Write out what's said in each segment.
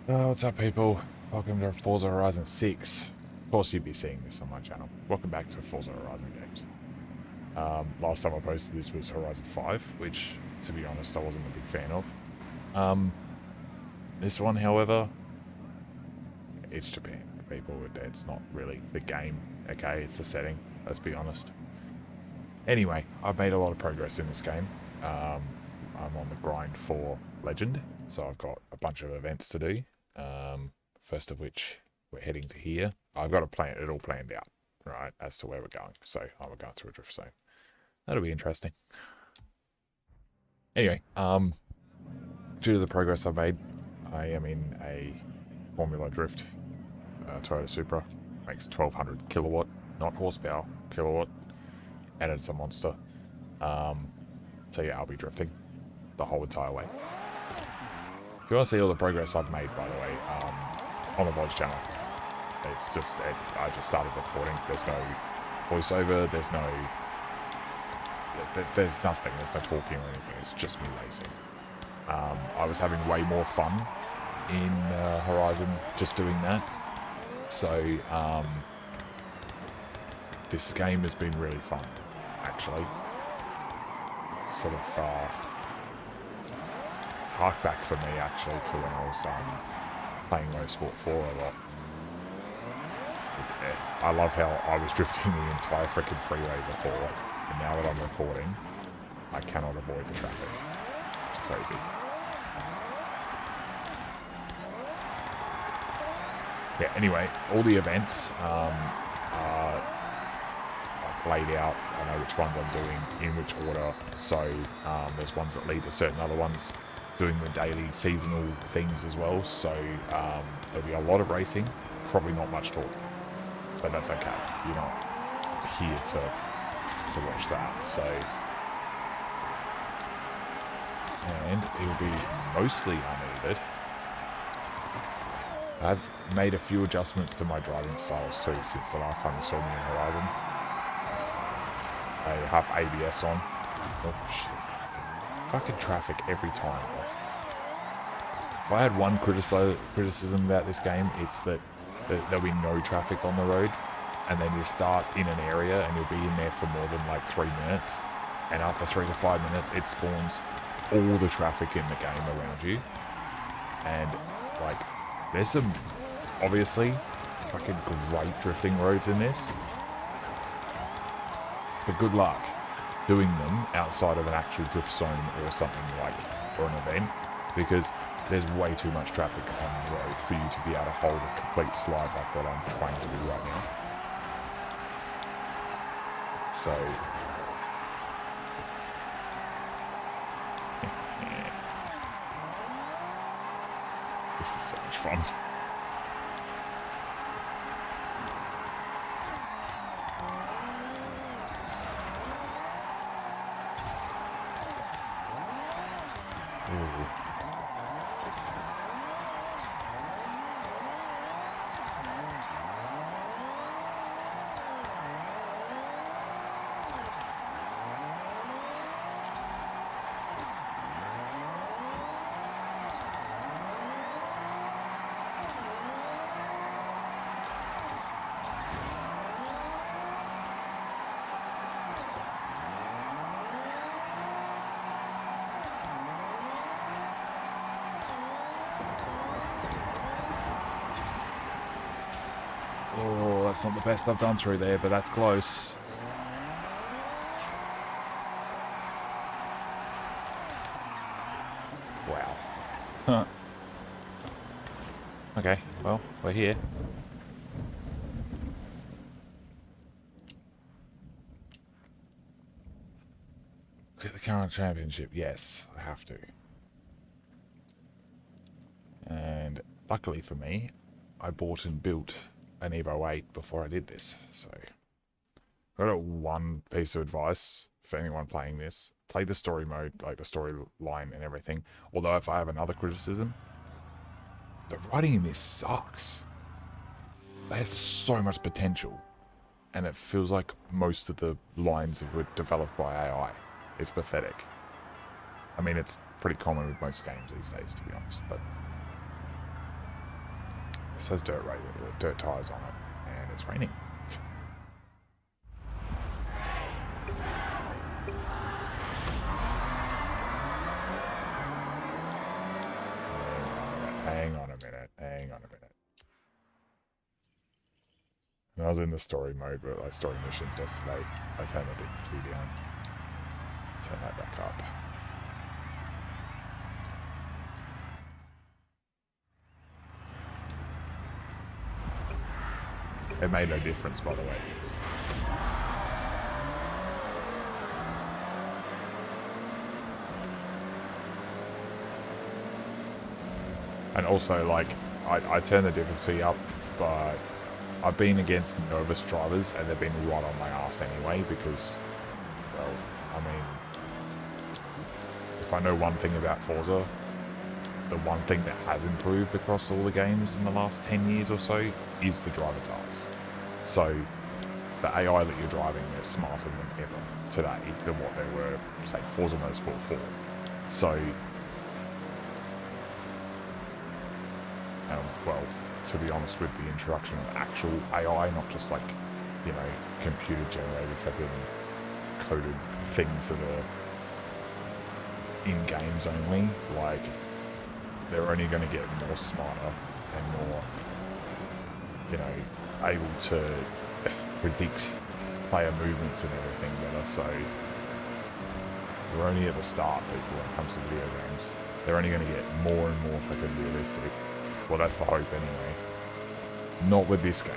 Oh, what's up, people? Welcome to Forza Horizon 6. Of course, you'd be seeing this on my channel. Welcome back to Forza Horizon games. Last time I posted this was Horizon 5, which, to be honest, I wasn't a big fan of. This one, however, it's Japan, people. It's not really the game, okay? It's the setting, let's be honest. Anyway, I've made a lot of progress in this game. I'm on the grind for Legend, so I've got a bunch of events to do. First of which we're heading to here. I've got it all planned out, right, as to where we're going. So we're going through a drift zone. That'll be interesting. Anyway, due to the progress I've made, I am in a Formula Drift Toyota Supra. Makes 1200 kilowatt, not horsepower, kilowatt, and it's a monster. So yeah, I'll be drifting the whole entire way. If you want to see all the progress I've made, by the way, on the VODs channel, it's just, I just started recording. There's no voiceover, there's nothing, there's no talking or anything, it's just me racing. I was having way more fun in Horizon just doing that. So, this game has been really fun, actually. Sort of, hark back for me, actually, to when I was playing Motorsport 4 a lot. I love how I was drifting the entire freaking freeway before, and now that I'm recording, I cannot avoid the traffic. It's crazy. Yeah, anyway, all the events are laid out. I know which ones I'm doing, in which order, so there's ones that lead to certain other ones. Doing the daily seasonal things as well, so there'll be a lot of racing, probably not much talking, but that's okay. You're not here to watch that, so. And it'll be mostly unedited. I've made a few adjustments to my driving styles too since the last time you saw me in Horizon. I have ABS on. Oh shit. Fucking traffic every time. If I had one criticism about this game, it's that there'll be no traffic on the road, and then you start in an area and you'll be in there for more than like 3 minutes, and after 3 to 5 minutes it spawns all the traffic in the game around you. And like, there's some obviously fucking great drifting roads in this, but good luck doing them outside of an actual drift zone or something like, or an event, because there's way too much traffic on the road for you to be able to hold a complete slide like what I'm trying to do right now. So, this is so much fun. Ooh. Oh, that's not the best I've done through there, but that's close. Wow. Huh. Okay, well, we're here. Get the current championship. Yes, I have to. And luckily for me, I bought and built an Evo 8 before I did this, so I've got one piece of advice for anyone playing this: play the story mode, like the storyline and everything. Although if I have another criticism, the writing in this sucks. It has so much potential, and it feels like most of the lines were developed by AI. It's pathetic. I mean, it's pretty common with most games these days, to be honest, but This has dirt tires on it, and it's raining. Hang on a minute. When I was in the story mode, but like story missions yesterday, I turned the difficulty down. Turn that back up. It made no difference, by the way. And also, like, I turned the difficulty up, but I've been against nervous drivers, and they've been right on my ass anyway, because, well, I mean, if I know one thing about Forza, the one thing that has improved across all the games in the last 10 years or so is the driver tasks. So, the AI that you're driving is smarter than ever today than what they were, say, Forza Motorsport 4. So, well, to be honest, with the introduction of actual AI, not just like, you know, computer-generated fucking coded things that are in games only, like, they're only going to get more smarter and more, you know, able to predict player movements and everything better. So we're only at the start, people, when it comes to video games. They're only going to get more and more fucking realistic. Well, that's the hope anyway. Not with this game.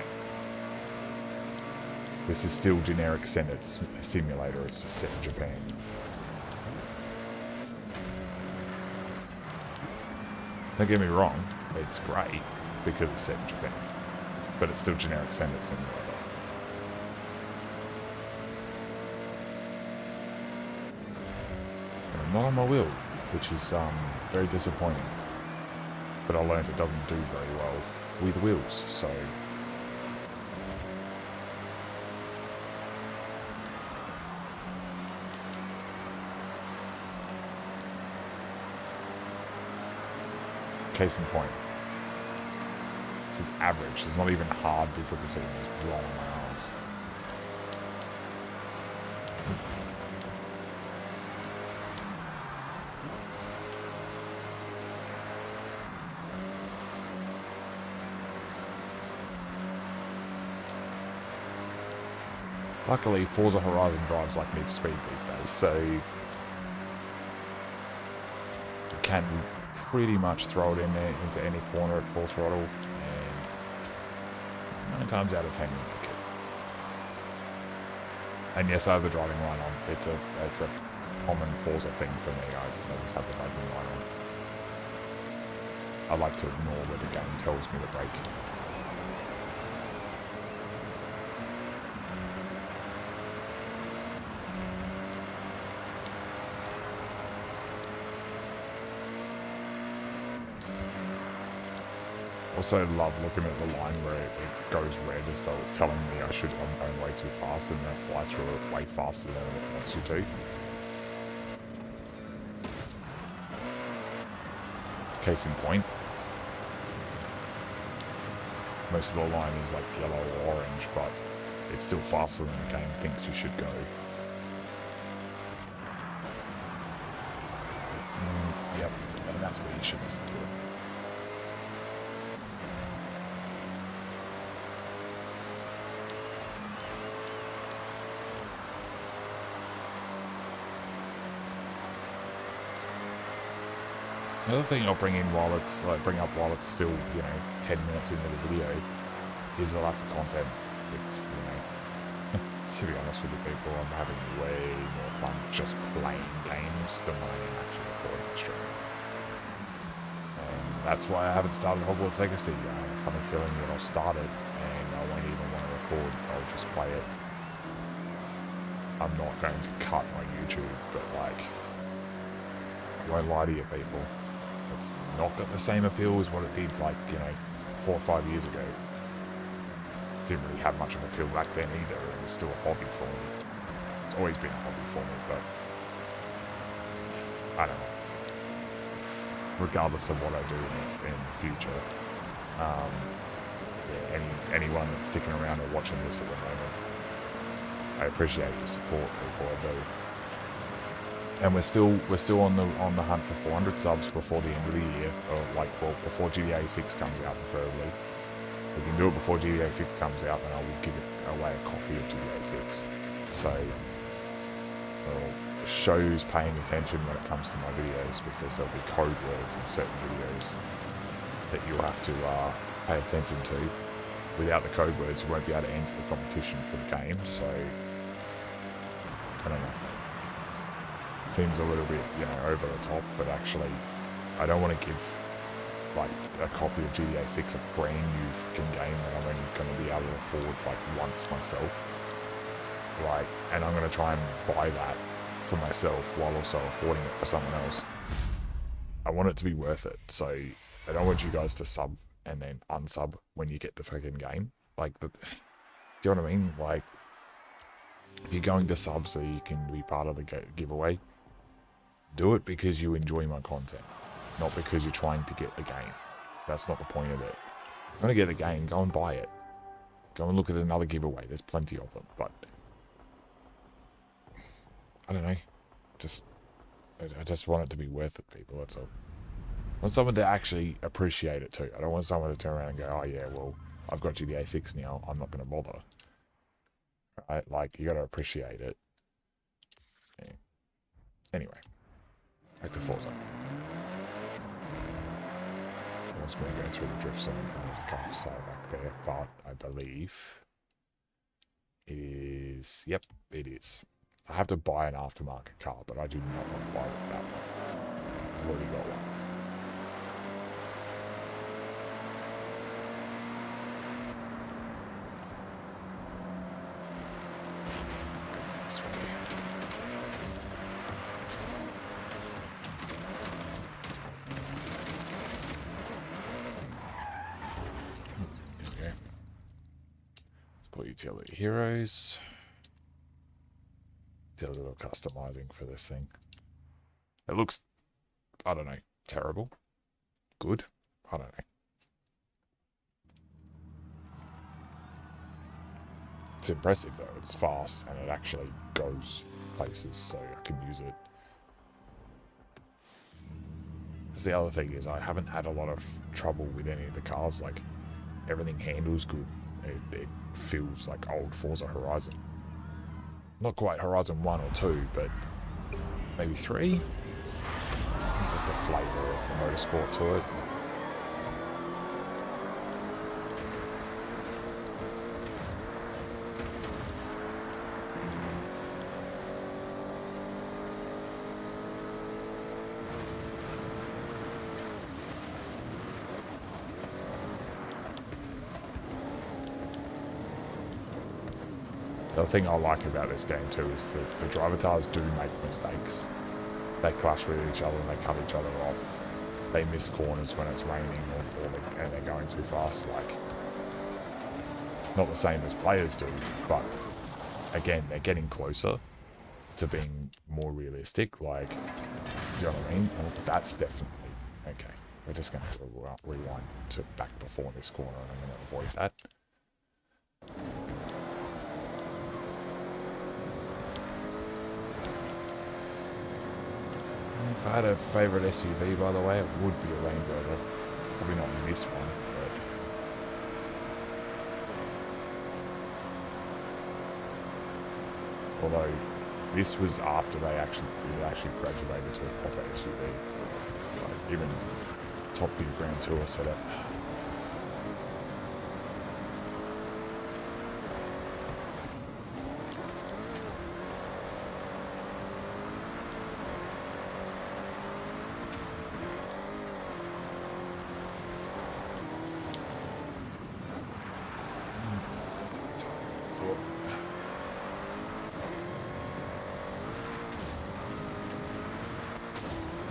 This is still generic Senate simulator. It's just set in Japan. Don't get me wrong, it's great because it's set in Japan, but it's still generic Senate simulator. And I'm not on my wheel, which is very disappointing. But I learned it doesn't do very well with wheels, so case in point. This is average. It's not even hard difficulty. It's right on my arms. Luckily, Forza Horizon drives like Need for Speed these days, so you can pretty much throw it in there into any corner at full throttle, and 9 times out of 10 you make it. And yes, I have the driving line on. It's a common Forza thing for me. I just have the braking line on. I like to ignore where the game tells me to brake. Also love looking at the line where it goes red as though it's telling me I'm going way too fast, and then fly through it way faster than it wants you to. Case in point. Most of the line is like yellow or orange, but it's still faster than the game thinks you should go. Yep, and that's where you should listen to it. The other thing I'll bring up while it's still, you know, 10 minutes into the video is the lack of content. With, you know, to be honest with you people, I'm having way more fun just playing games than when I am actually recording the stream. And that's why I haven't started Hogwarts Legacy. I have a funny feeling that I'll start it and I won't even want to record. I'll just play it. I'm not going to cut my YouTube, but like, I won't lie to you people. It's not got the same appeal as what it did, like, you know, 4 or 5 years ago. Didn't really have much of appeal back then either. It was still a hobby for me. It's always been a hobby for me, but I don't know. Regardless of what I do in the future, yeah, anyone that's sticking around or watching this at the moment, I appreciate your support, people. I do. And we're still on the hunt for 400 subs before the end of the year, or before GTA 6 comes out, preferably. We can do it before GTA 6 comes out, and I will give it away a copy of GTA 6. So, show who's paying attention when it comes to my videos, because there'll be code words in certain videos that you'll have to pay attention to. Without the code words, you won't be able to enter the competition for the game, so I don't know. Seems a little bit, over the top, but actually, I don't want to give a copy of GTA 6, a brand new freaking game that I'm only going to be able to afford once myself. And I'm going to try and buy that for myself while also affording it for someone else. I want it to be worth it, so I don't want you guys to sub and then unsub when you get the freaking game. Do you know what I mean? If you're going to sub so you can be part of the giveaway, do it because you enjoy my content, not because you're trying to get the game. That's not the point of it. If you want to get the game, go and buy it. Go and look at another giveaway. There's plenty of them, but I don't know. I just want it to be worth it, people. That's all. I want someone to actually appreciate it too. I don't want someone to turn around and go, "Oh yeah, well, I've got GTA 6 now. I'm not going to bother." Right? You got to appreciate it. Yeah. Anyway, back to Forza. Wants me to go through the drift zone. There's a car for sale back there, but I believe it is. Yep, it is. I have to buy an aftermarket car, but I do not want to buy that one. I've already got one. This way. There we go. Let's put utility heroes. Did a little customizing for this thing. It looks, I don't know, terrible. Good. I don't know. It's impressive though. It's fast and it actually goes places, so I can use it. The other thing is I haven't had a lot of trouble with any of the cars. Everything handles good. It feels like old Forza Horizon. Not quite Horizon 1 or 2, but maybe 3? Just a flavour of the motorsport to it. The thing I like about this game too is that the drivatars do make mistakes. They clash with each other and they cut each other off. They miss corners when it's raining and they're going too fast. Not the same as players do, but again, they're getting closer to being more realistic. Do you know what I mean? That's definitely okay. We're just going to rewind to back before this corner, and I'm going to avoid that. If I had a favourite SUV, by the way, it would be a Range Rover. Probably not this one, but... Although, this was after it actually graduated to a proper SUV. Even Top Gear Grand Tour set up.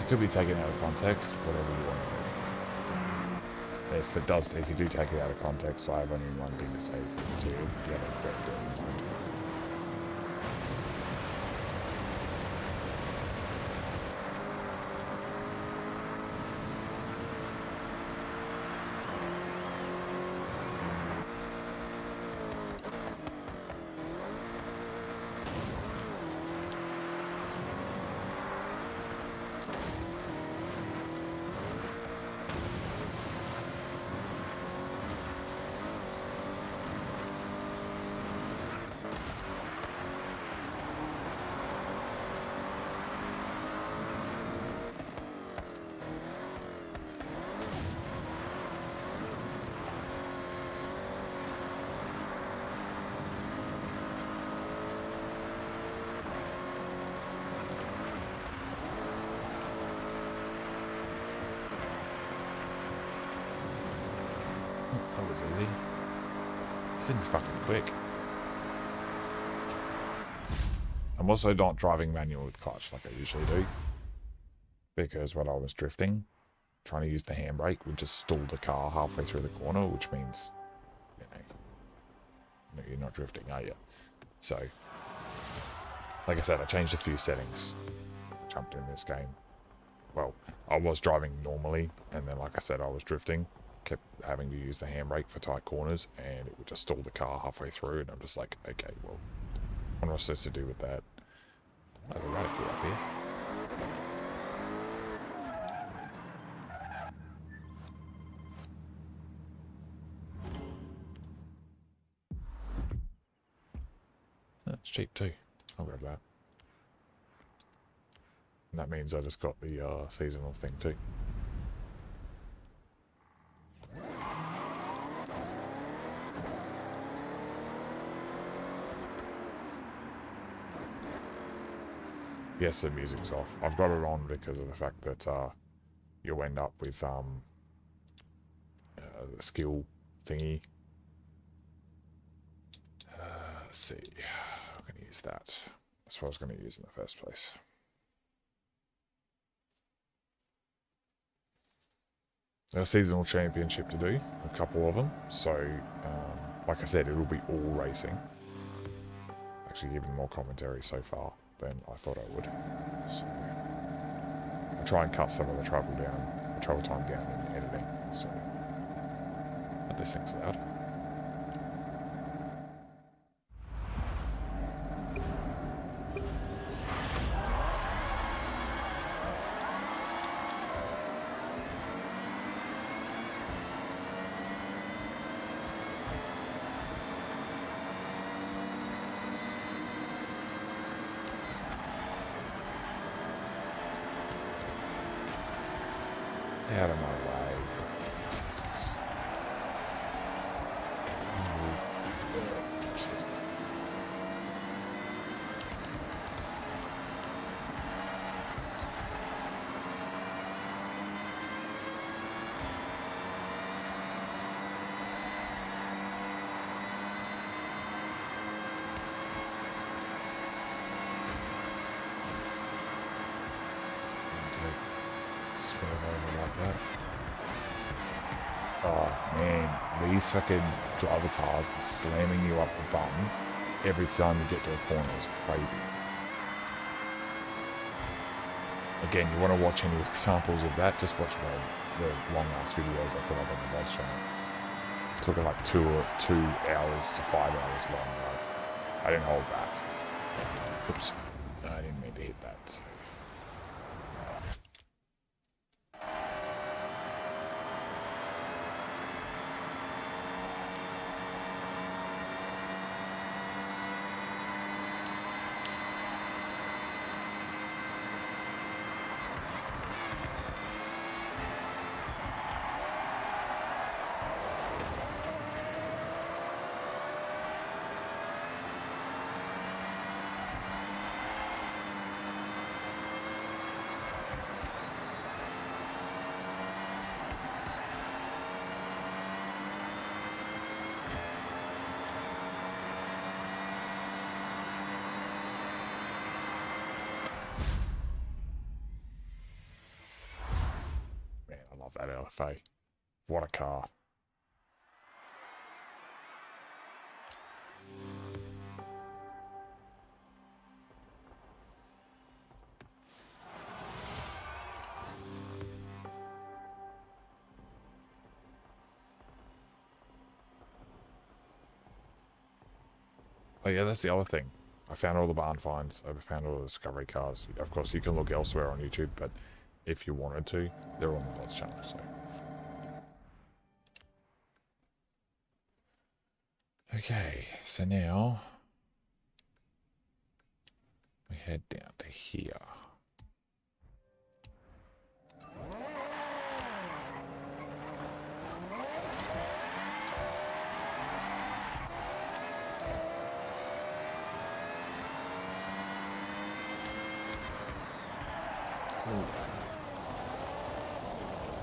Could be taken out of context, whatever you want to do. If you do take it out of context, so I have only one thing to say to you, you have a very dirty mind. was easy. This thing's fucking quick. I'm also not driving manual with clutch like I usually do, because when I was drifting, trying to use the handbrake would just stall the car halfway through the corner, which means, you know, you're not drifting, are you? So, like I said, I changed a few settings. Jumped in this game. Well, I was driving normally, and then, like I said, I was drifting. Kept having to use the handbrake for tight corners, and it would just stall the car halfway through, and I'm just like, okay, well, what am I supposed to do with that? There's a radical up here. That's cheap too. I'll grab that. And that means I just got the seasonal thing too. Yes, the music's off. I've got it on because of the fact that you'll end up with the skill thingy. Let's see. I'm going to use that. That's what I was going to use in the first place. A seasonal championship to do, a couple of them. So, like I said, it'll be all racing. Actually, even more commentary so far than I thought I would. So, I'll try and cut some of the travel time down in editing. So, but this thing's loud. Out of my way. Jesus. Oh, shit. Swerve over like that. Oh man, these fucking driver tires are slamming you up the bum every time you get to a corner is crazy. Again, you want to watch any examples of that, just watch the long ass videos I put up on the Mods channel. It took like 2 hours to 5 hours long. Like, I didn't hold back. Oops, I didn't mean to hit that. So. I love that LFA. What a car. Oh yeah, that's the other thing. I found all the barn finds. I found all the discovery cars. Of course, you can look elsewhere on YouTube, but if you wanted to, they're on the Mods channel, so. Okay, so now we head down to here. Ooh.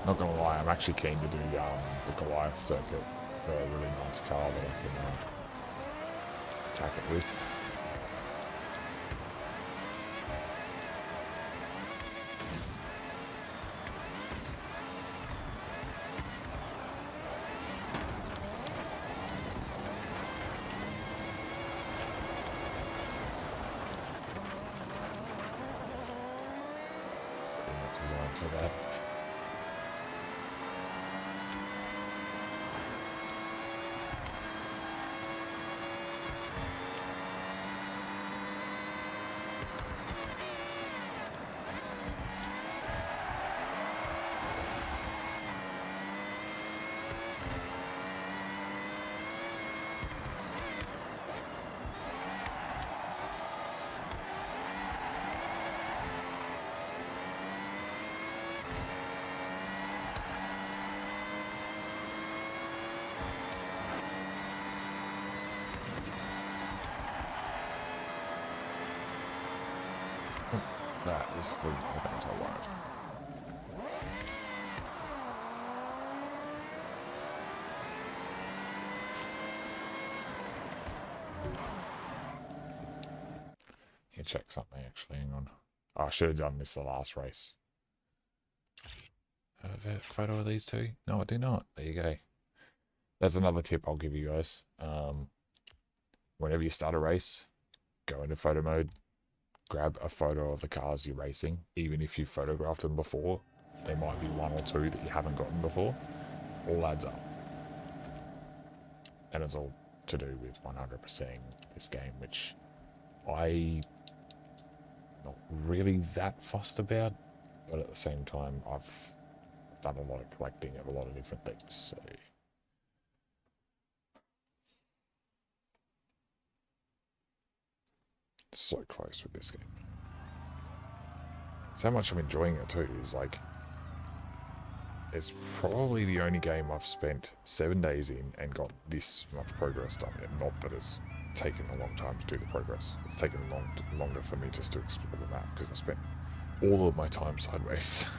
Not gonna lie, I'm actually keen to do the Goliath circuit. a really nice car that I can attack it with. Pretty much designed for that. That is the event I wanted. Yeah, check something actually, hang on. Oh, I should have done this the last race. Have a photo of these two? No, I do not. There you go. That's another tip I'll give you guys. Whenever you start a race, go into photo mode, grab a photo of the cars you're racing. Even if you photographed them before, there might be one or two that you haven't gotten before. All adds up. And it's all to do with 100%ing this game, which I'm not really that fussed about, but at the same time, I've done a lot of collecting of a lot of different things, so... So close with this game. It's how much I'm enjoying it too, is like... It's probably the only game I've spent 7 days in and got this much progress done, and not that it's taken a long time to do the progress. It's taken longer for me just to explore the map, because I spent all of my time sideways.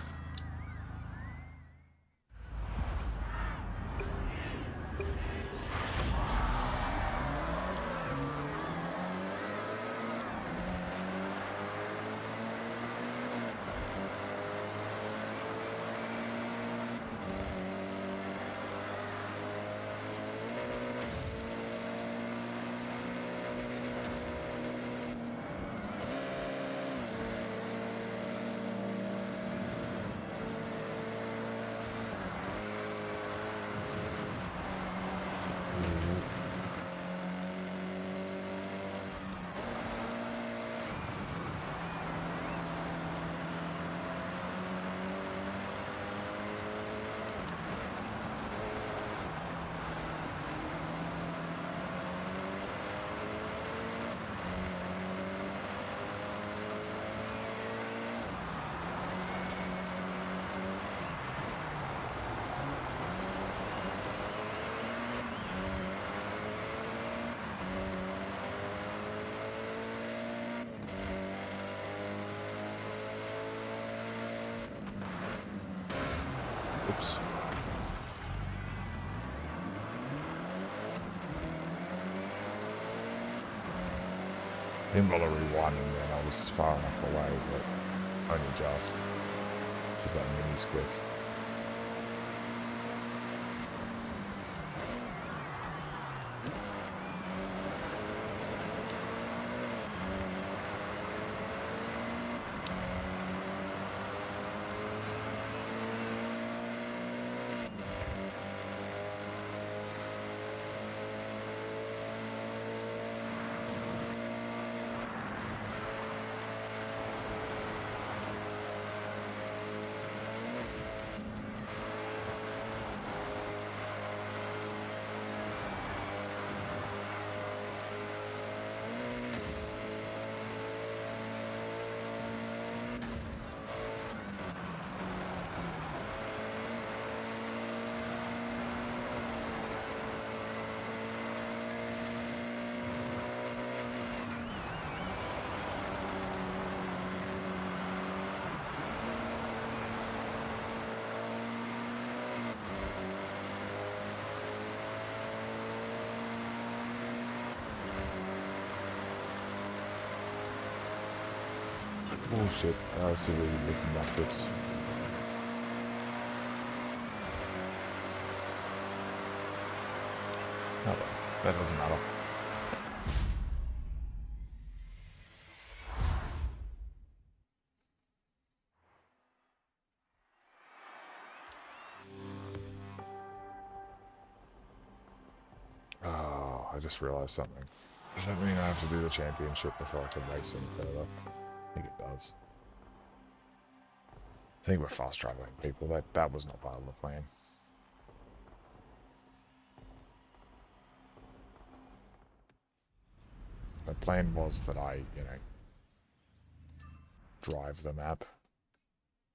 Oops. Didn't bother rewinding when I was far enough away, but only just. Because that mini's quick. Bullshit. I was too busy looking backwards. Oh well, that doesn't matter. Oh, I just realised something. Does that mean I have to do the championship before I can race any further? I think it does. I think we're fast traveling people. That was not part of the plan. The plan was that I, drive the map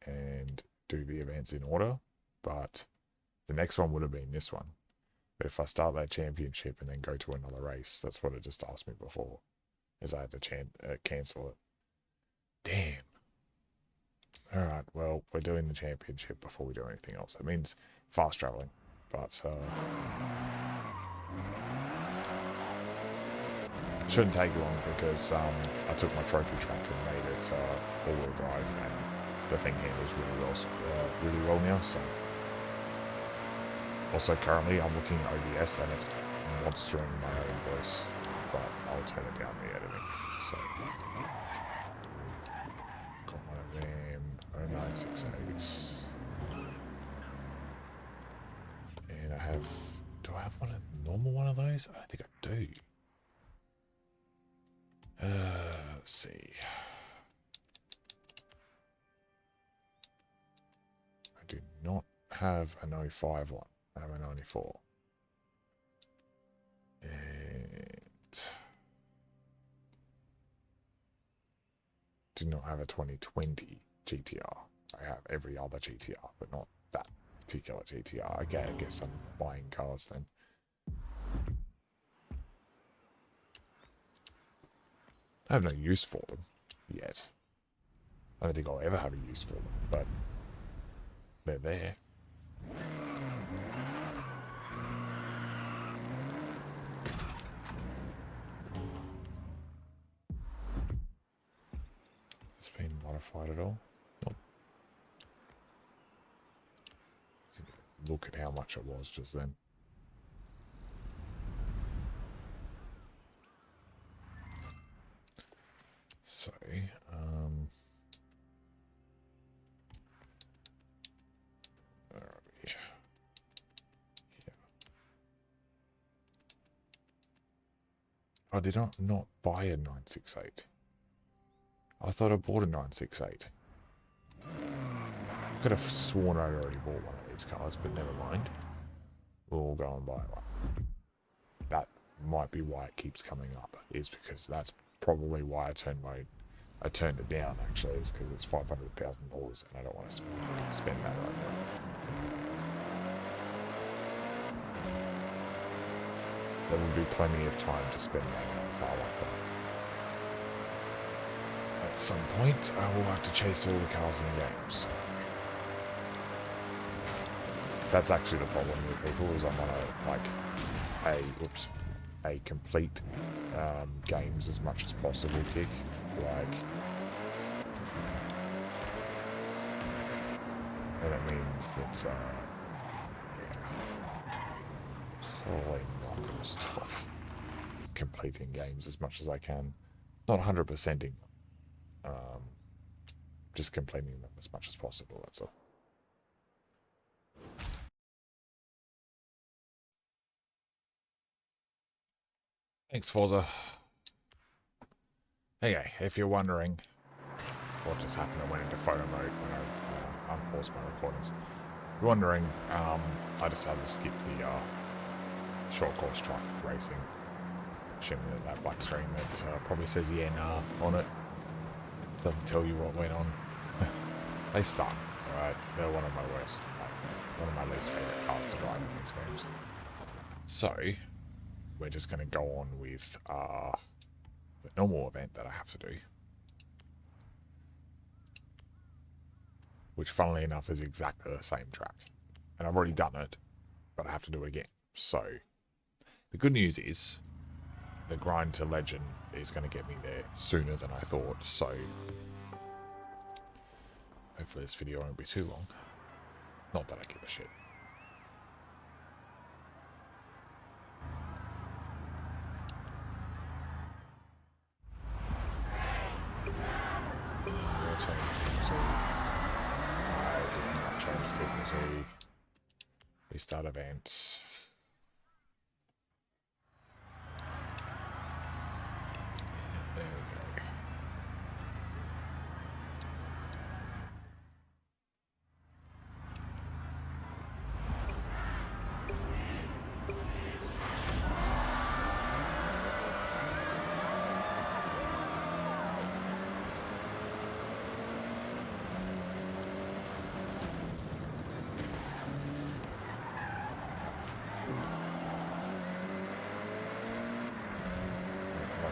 and do the events in order, but the next one would have been this one. But if I start that championship and then go to another race, that's what it just asked me before, is I had to cancel it. Damn. Alright, well, we're doing the championship before we do anything else. That means fast traveling, but shouldn't take long because I took my trophy tractor and made it all-wheel drive, and the thing handles really well now. So, also currently I'm looking at OBS and it's monstering my own voice, but I'll turn it down in the editing. So, I've got one of them 0968, and I have. Do I have a normal one of those? I don't think I do. Let's see. I do not have an 05 one. I have a 94. And do not have a 2020 GTR. I have every other GTR, but not that particular GTR. I guess I'm buying cars then. I have no use for them yet. I don't think I'll ever have a use for them, but they're there. Has it been modified at all? Nope. Look at how much it was just then. So, yeah. Oh, did I not buy a 968? I thought I bought a 968. I could have sworn I'd already bought one of these cars, but never mind. We'll go and buy one. That might be why it keeps coming up, is because that's probably why I turned it down, actually, is because it's $500,000 and I don't want to spend that right now. There will be plenty of time to spend money on a car like that. At some point, I will have to chase all the cars in the games. That's actually the problem with people, is I'm on a complete games as much as possible kick. And it means that, probably not going to stop completing games as much as I can. Not 100%ing, just completing them as much as possible, that's all. Thanks, Forza. Okay, if you're wondering what just happened, I went into photo mode when I unpaused my recordings. If you're wondering, I decided to skip the short course truck racing. Showing that black screen that probably says ENR on it. Doesn't tell you what went on. They suck, alright? They're one of my worst, one of my least favourite cars to drive in these games. So, we're just going to go on with the normal event that I have to do. Which, funnily enough, is exactly the same track. And I've already done it, but I have to do it again. So, the good news is, the grind to legend is going to get me there sooner than I thought. So, Hopefully this video won't be too long. Not that I give a shit. Change difficulty. I did not change difficulty. Restart event. There we go.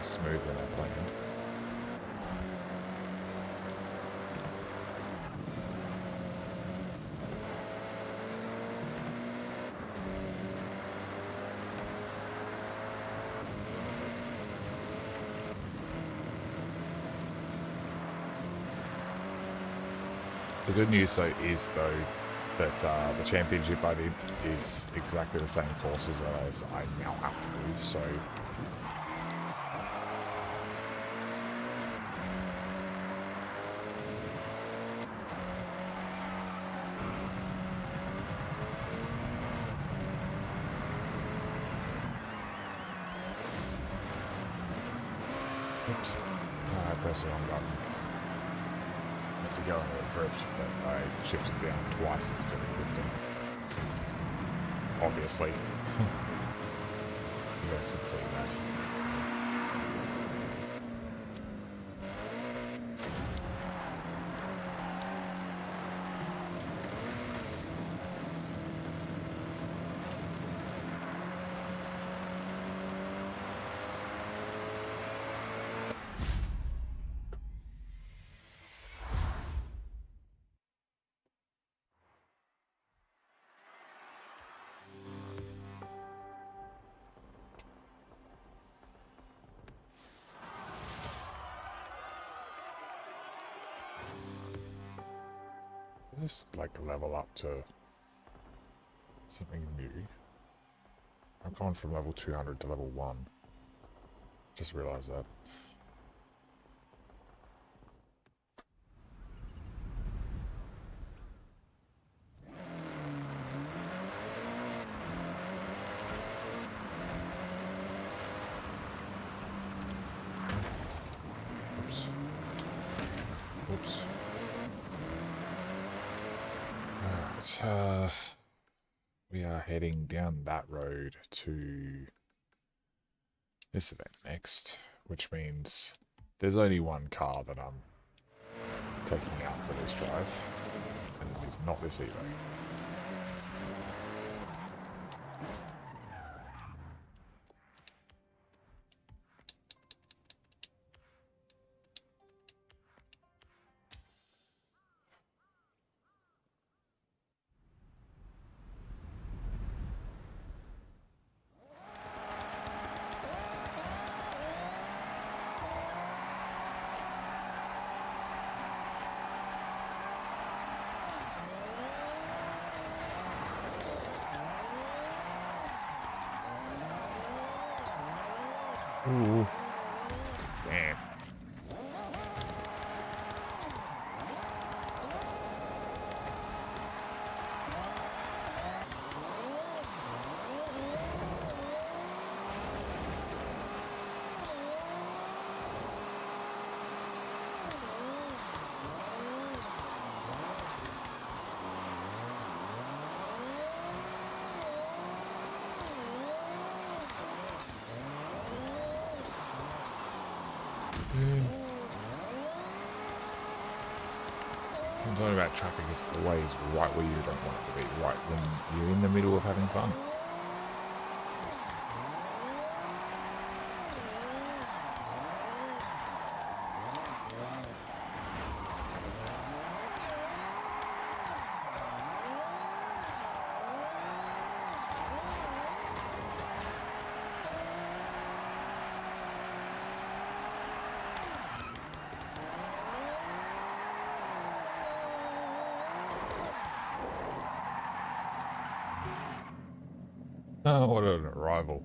Smoother than I planned. The good news though is that the championship I did is exactly the same courses as I now have to do, so oops. I pressed the wrong button. I meant to go into a drift, but I shifted down twice instead of drifting. Obviously. You guys can see that. So. Just like level up to something new. I've gone from level 200 to level 1. Just realised that. Oops. Oops. Alright, we are heading down that road to this event next, which means there's only one car that I'm taking out for this drive, and it is not this Evo. Ooh. Damn. Something about traffic is always right where you don't want it to be, right when you're in the middle of having fun. Oh, what an arrival.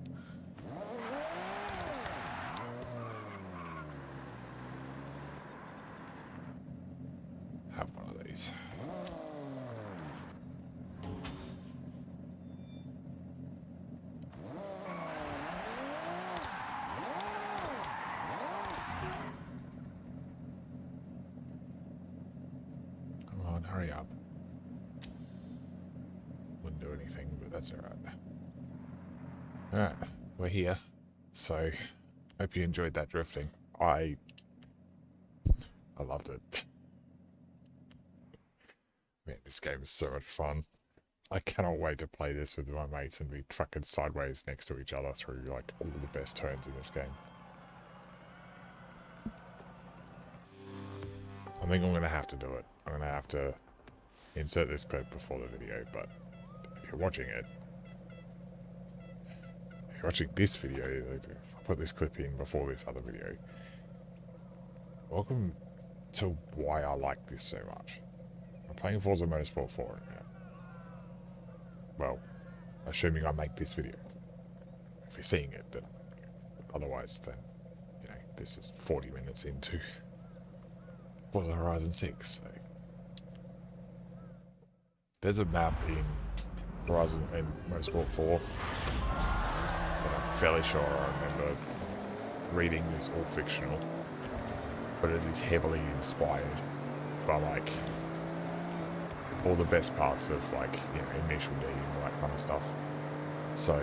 Have one of these. Come on, hurry up. Wouldn't do anything, but that's alright. Alright, we're here. So, hope you enjoyed that drifting. I loved it. Man, this game is so much fun. I cannot wait to play this with my mates and be fucking sideways next to each other through like all the best turns in this game. I think I'm gonna have to do it. I'm gonna have to insert this clip before the video, but if you're watching it, if you're watching this video, if I put this clip in before this other video, welcome to why I like this so much. I'm playing Forza Motorsport 4 right now. Well, assuming I make this video. If you're seeing it, then otherwise, then, you know, this is 40 minutes into Forza Horizon 6. So. There's a map in Horizon and Motorsport 4 that I'm fairly sure I remember reading is all fictional, but it is heavily inspired by like all the best parts of like, you know, Initial D and all that kind of stuff. So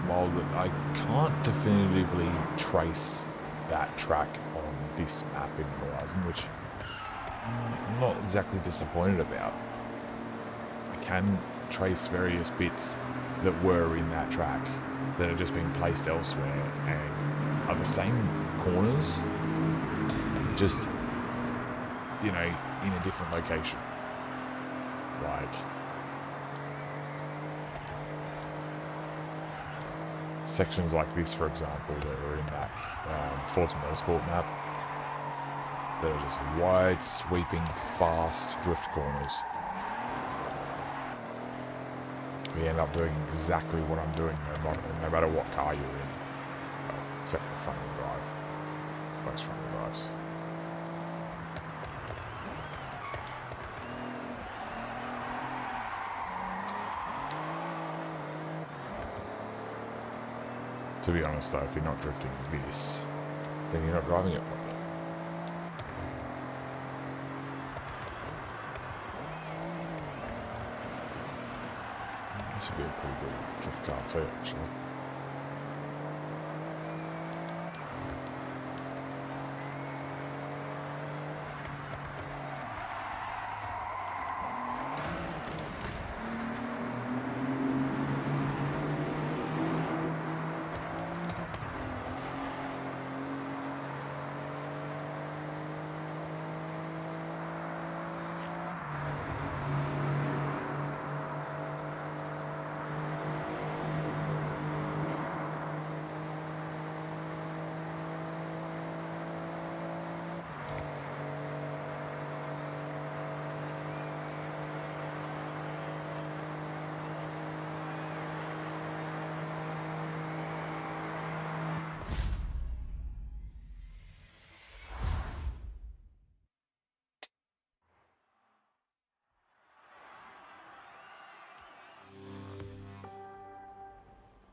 while I can't definitively trace that track on this map in Horizon, which I'm not exactly disappointed about. I can trace various bits that were in that track that are just being placed elsewhere and are the same corners, just, you know, in a different location. Like, sections like this, for example, that are in that Forza Motorsport map, that are just wide, sweeping, fast drift corners. We end up doing exactly what I'm doing no matter what car you're in. Well, except for the front-wheel drive. Most front-wheel drives. To be honest though, if you're not drifting this, then you're not driving it properly. This would be a pretty good drift car too, actually.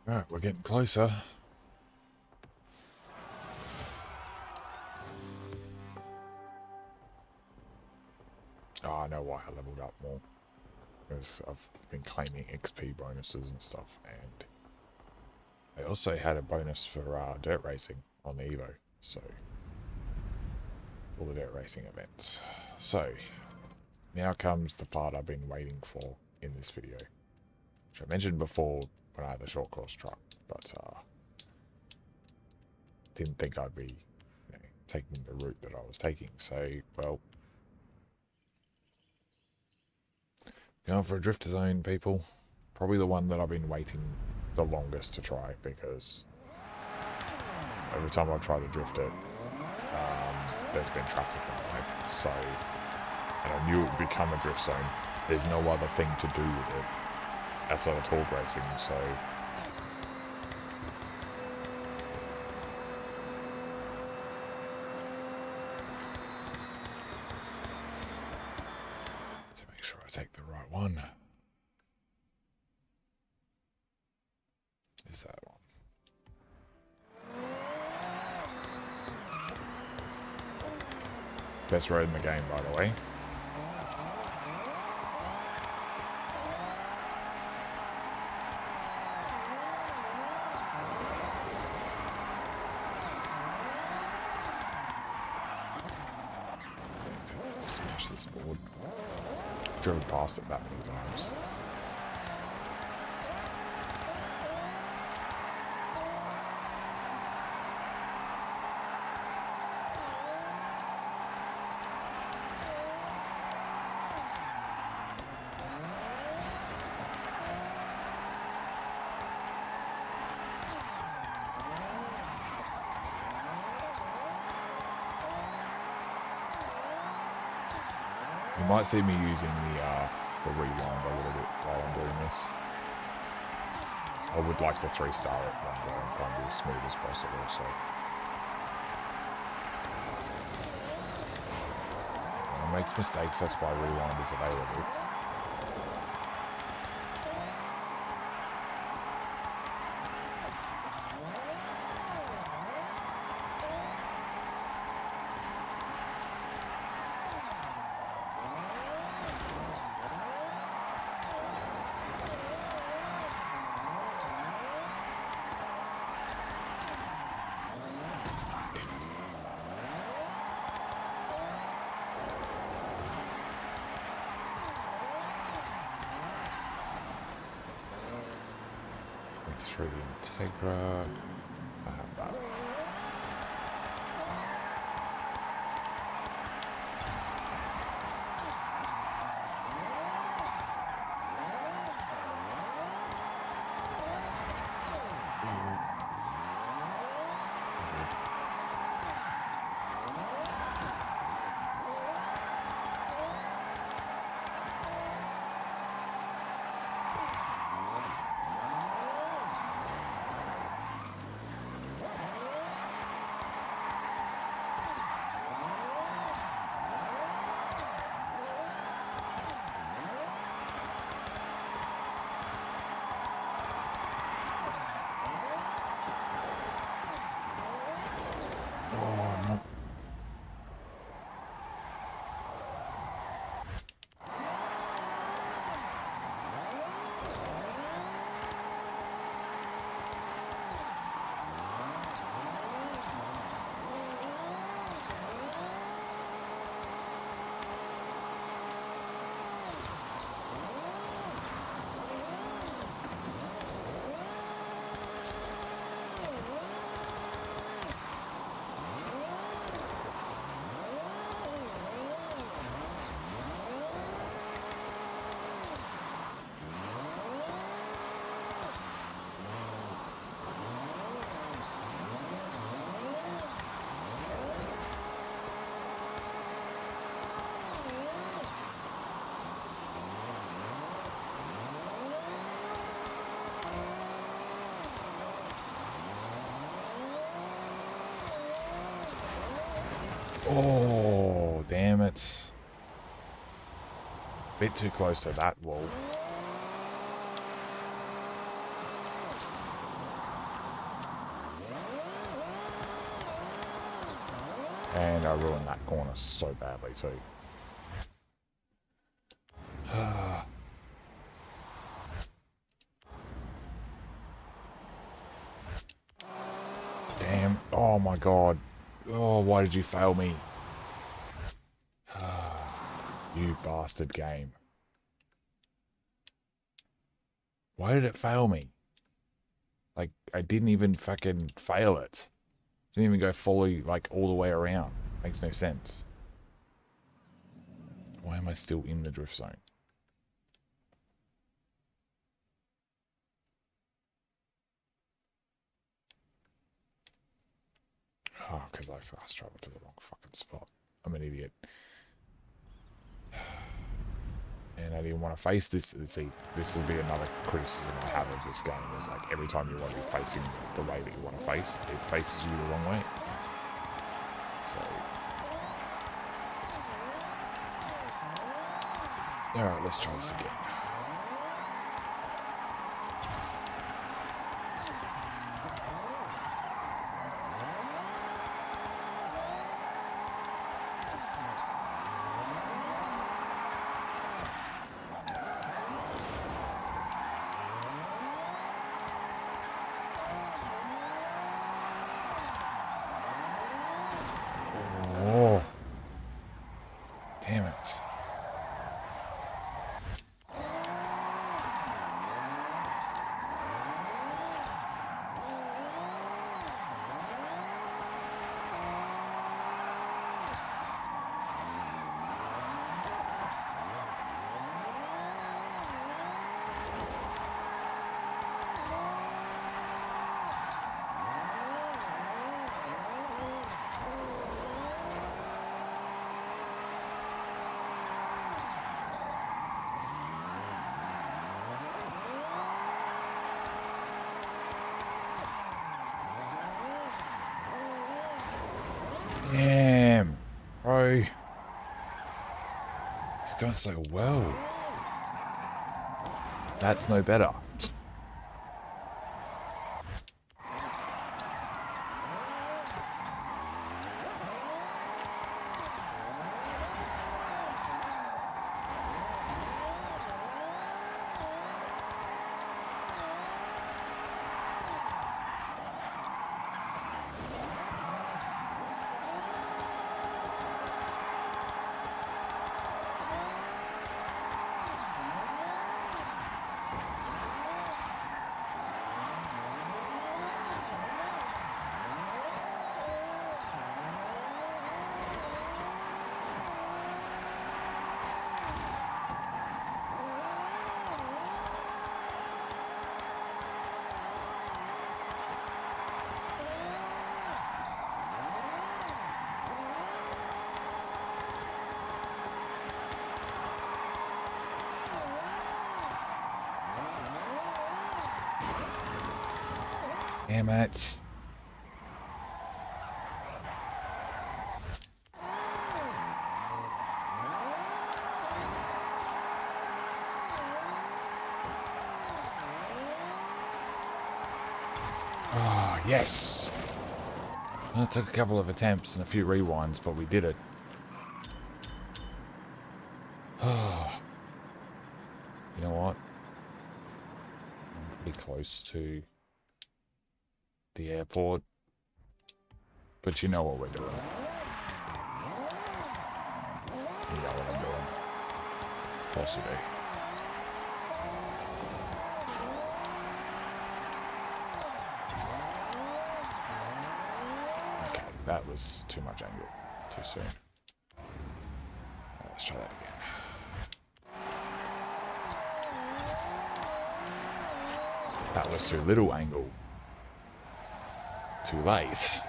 Alright, we're getting closer. Oh, I know why I leveled up more. Because I've been claiming XP bonuses and stuff, and I also had a bonus for dirt racing on the Evo, so all the dirt racing events. So, now comes the part I've been waiting for in this video, which I mentioned before when I had the short course truck, but didn't think I'd be, you know, taking the route that I was taking. So, well, Going for a drifter zone, people. Probably the one that I've been waiting the longest to try, because every time I've tried to drift it, there's been traffic in the way. So, and I knew it would become a drift zone. There's no other thing to do with it outside of torque racing, so... to make sure I take the right one. Is that one? Best road in the game, by the way. Smash this board. Drove past it that many times. You might see me using the rewind a little bit while I'm doing this. I would like to 3-star it one go and try and be as smooth as possible, so... When it makes mistakes, that's why rewind is available. Through the Integra. I have that. Oh, damn it. Bit too close to that wall. And I ruined that corner so badly too. Damn. Oh my god. Oh, why did you fail me? You bastard game. Why did it fail me? Like, I didn't even fucking fail it. Didn't even go fully, like, all the way around. Makes no sense. Why am I still in the drift zone? Oh, because I fast traveled to the wrong fucking spot. I'm an idiot. And I didn't want to face this. See, this would be another criticism I have of this game, is like every time you want to be facing the way that you want to face, it faces you the wrong way. So, alright, let's try this again. Oh, damn it. Damn, bro. It's going so well. That's no better. Damn it. Oh, yes. Well, it took a couple of attempts and a few rewinds, but we did it. Oh. You know what? I'm pretty close to the airport. But you know what we're doing. You know what I'm doing. Of course you do. Okay, that was too much angle. Too soon. Let's try that again. That was too little angle. Too late.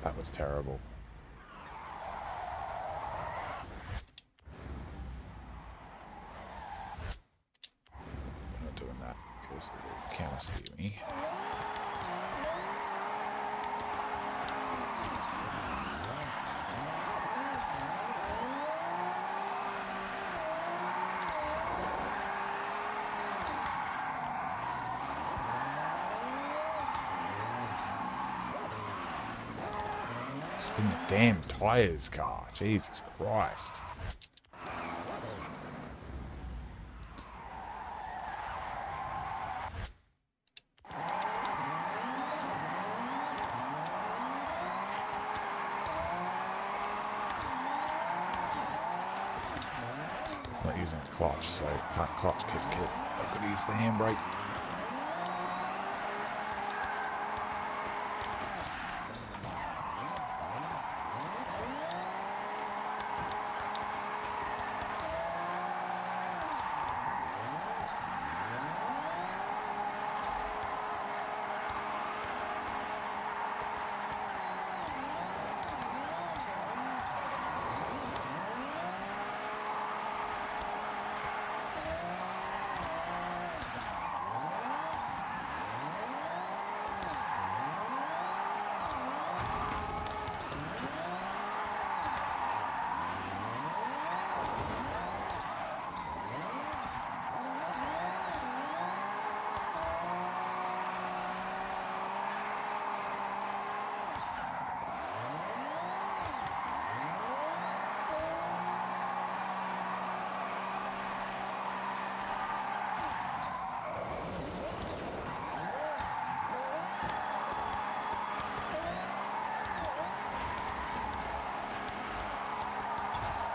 That was terrible. I'm not doing that because it will counter steer me. Spin the damn tires, car. Jesus Christ. Not using a clutch, so can't clutch kick it. I've got to use the handbrake.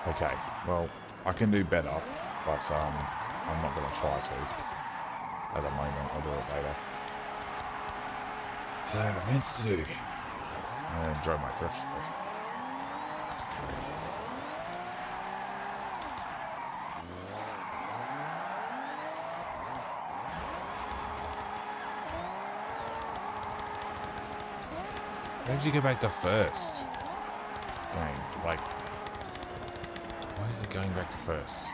Okay, well, I can do better, but I'm not going to try to at the moment. I'll do it later. So, events to do. I enjoy my drift though. How did you go back to first? Going, like, why is it going back to first?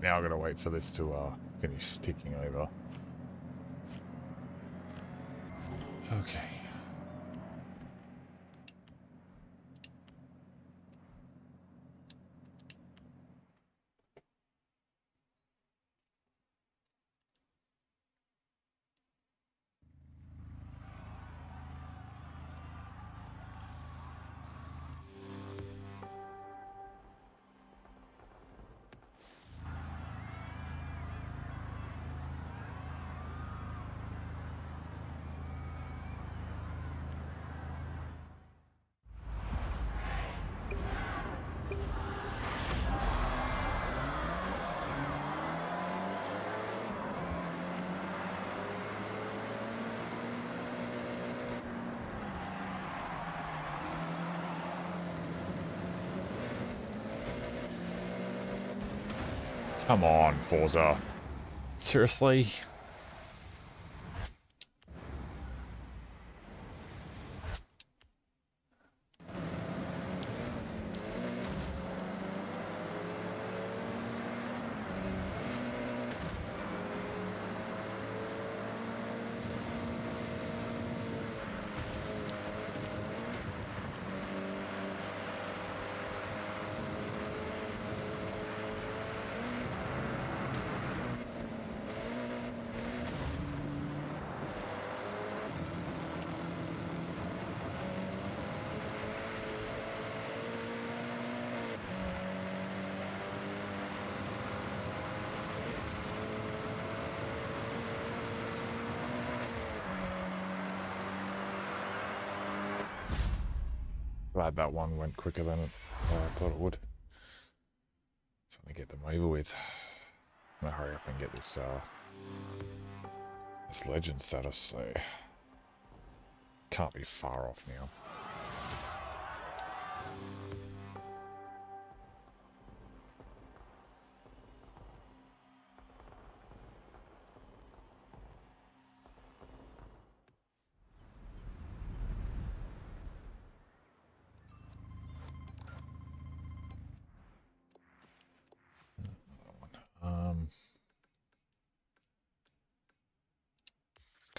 Now I've got to wait for this to finish ticking over. Okay. Come on, Forza. Seriously? Glad that one went quicker than I thought it would. Trying to get them over with. I'm gonna hurry up and get this this legend status, so can't be far off now.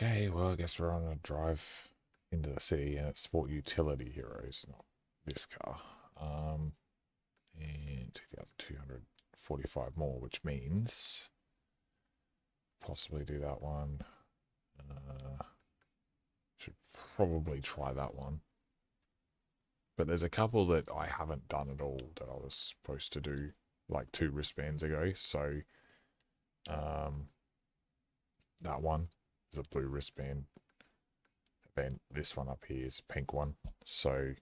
Okay, well, I guess we're on a drive into the city, and it's Sport Utility Heroes, not this car. And 2,245 more, which means possibly do that one. Should probably try that one. But there's a couple that I haven't done at all that I was supposed to do like 2 wristbands ago. So that one is a blue wristband event. This one up here is a pink one. So,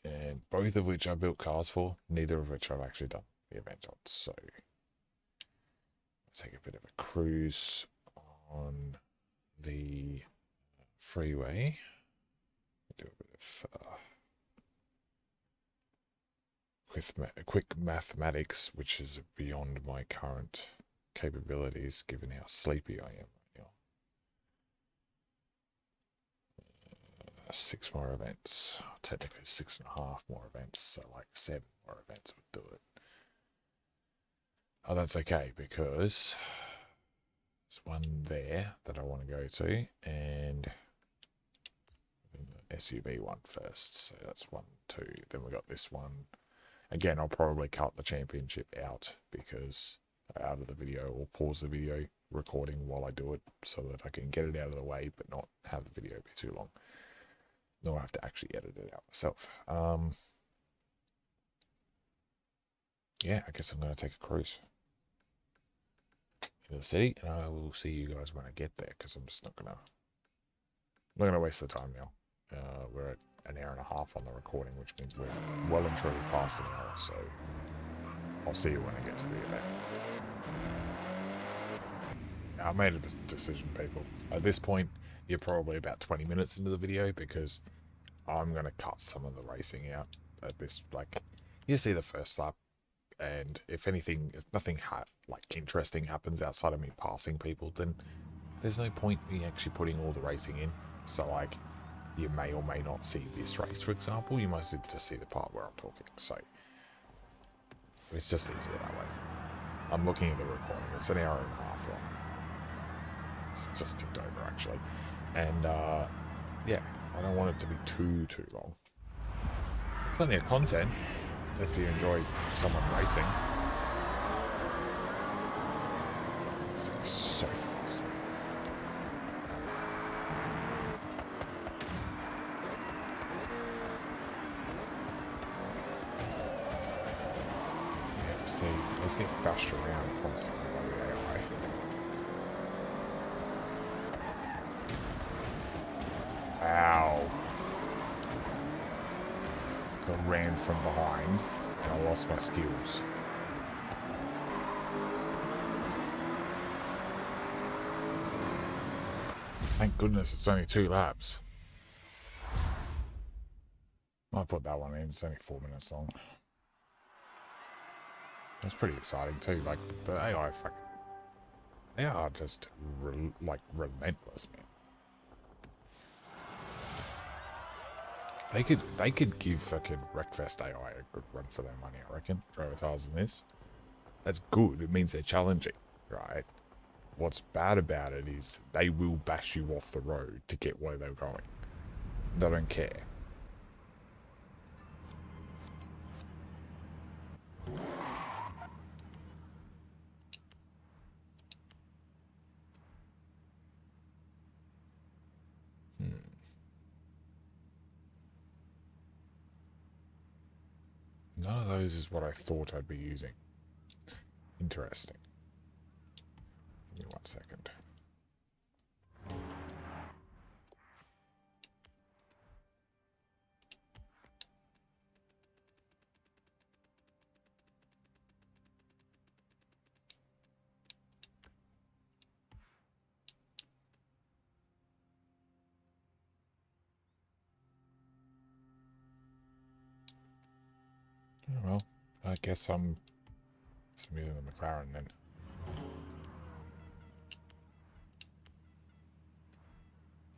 and both of which I built cars for, neither of which I've actually done the event on. So let's take a bit of a cruise on the freeway. Do a bit of quick mathematics, which is beyond my current capabilities given how sleepy I am right now. 6 more events, technically 6.5 more events, so like 7 more events would do it. Oh, that's okay, because there's one there that I want to go to, and the SUV one first, so that's 1, 2, then we got this one. Again, I'll probably cut the championship out out of the video, or pause the video recording while I do it so that I can get it out of the way but not have the video be too long, nor have to actually edit it out myself. Yeah, I guess I'm going to take a cruise into the city, and I will see you guys when I get there, because I'm just not going to waste the time now. We're at an hour and a half on the recording, which means we're well and truly past an hour, so I'll see you when I get to the event. I made a decision, people. At this point, you're probably about 20 minutes into the video, because I'm going to cut some of the racing out at this. Like, you see the first lap, and if nothing like interesting happens outside of me passing people, then there's no point me actually putting all the racing in. So, like, you may or may not see this race, for example. You might just see the part where I'm talking. So, it's just easier that way. I'm looking at the recording. It's an hour and a half long. It's just ticked over, actually. And, yeah, I don't want it to be too long. Plenty of content if you enjoy someone racing. This thing's so fast. Yeah, see, let's get bashed around constantly by the AI. Ow. Got ran from behind, and I lost my skills. Thank goodness it's only 2 laps. I'll put that one in, it's only 4 minutes long. That's pretty exciting too, like, the AI they are just, relentless, man. They could give fucking Wreckfest AI a good run for their money, I reckon. Driver in this. That's good. It means they're challenging, right? What's bad about it is they will bash you off the road to get where they're going. They don't care. None of those is what I thought I'd be using. Interesting. Give me 1 second. Oh, well, I guess I'm using the McLaren then.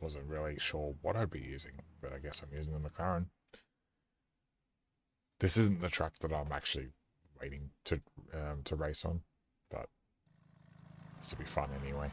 Wasn't really sure what I'd be using, but I guess I'm using the McLaren. This isn't the track that I'm actually waiting to race on, but this will be fun anyway.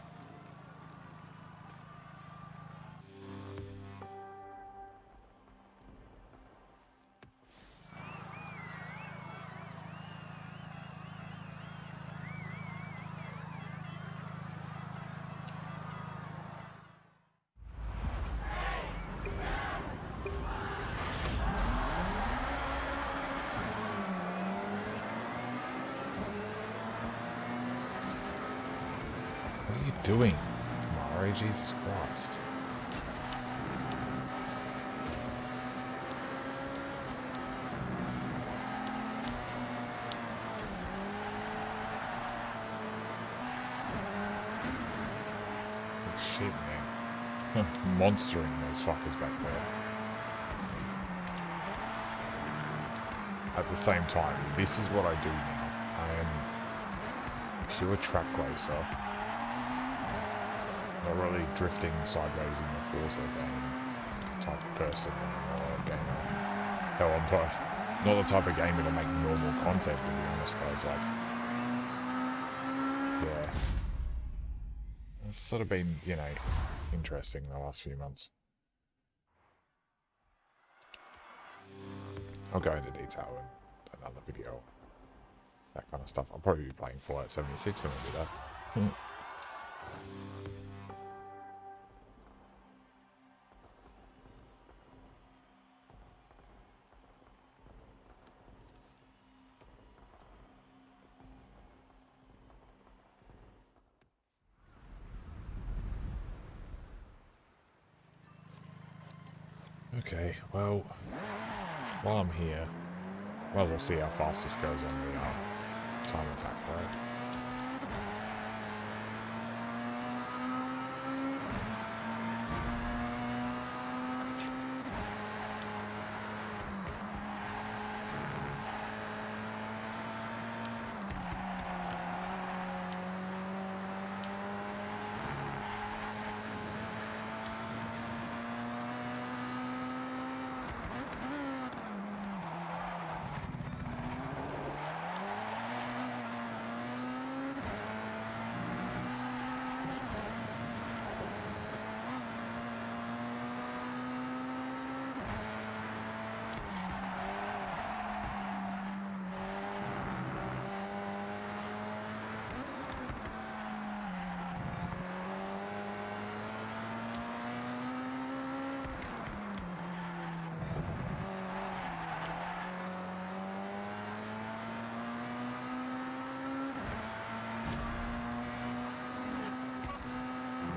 What are you doing, Tamari? Jesus Christ. Oh, shit, man. Monstering those fuckers back there. At the same time, this is what I do now. I am a pure track racer. Not really drifting sideways in the Forza game type of person anymore, or gamer. Hell, I'm not the type of gamer to make normal content, to be honest, guys. Like, yeah. It's sort of been, you know, interesting the last few months. I'll go into detail in another video. That kind of stuff. I'll probably be playing Fallout 76 when I do that. Okay, well, while I'm here, might as well see how fast this goes on the time attack, right?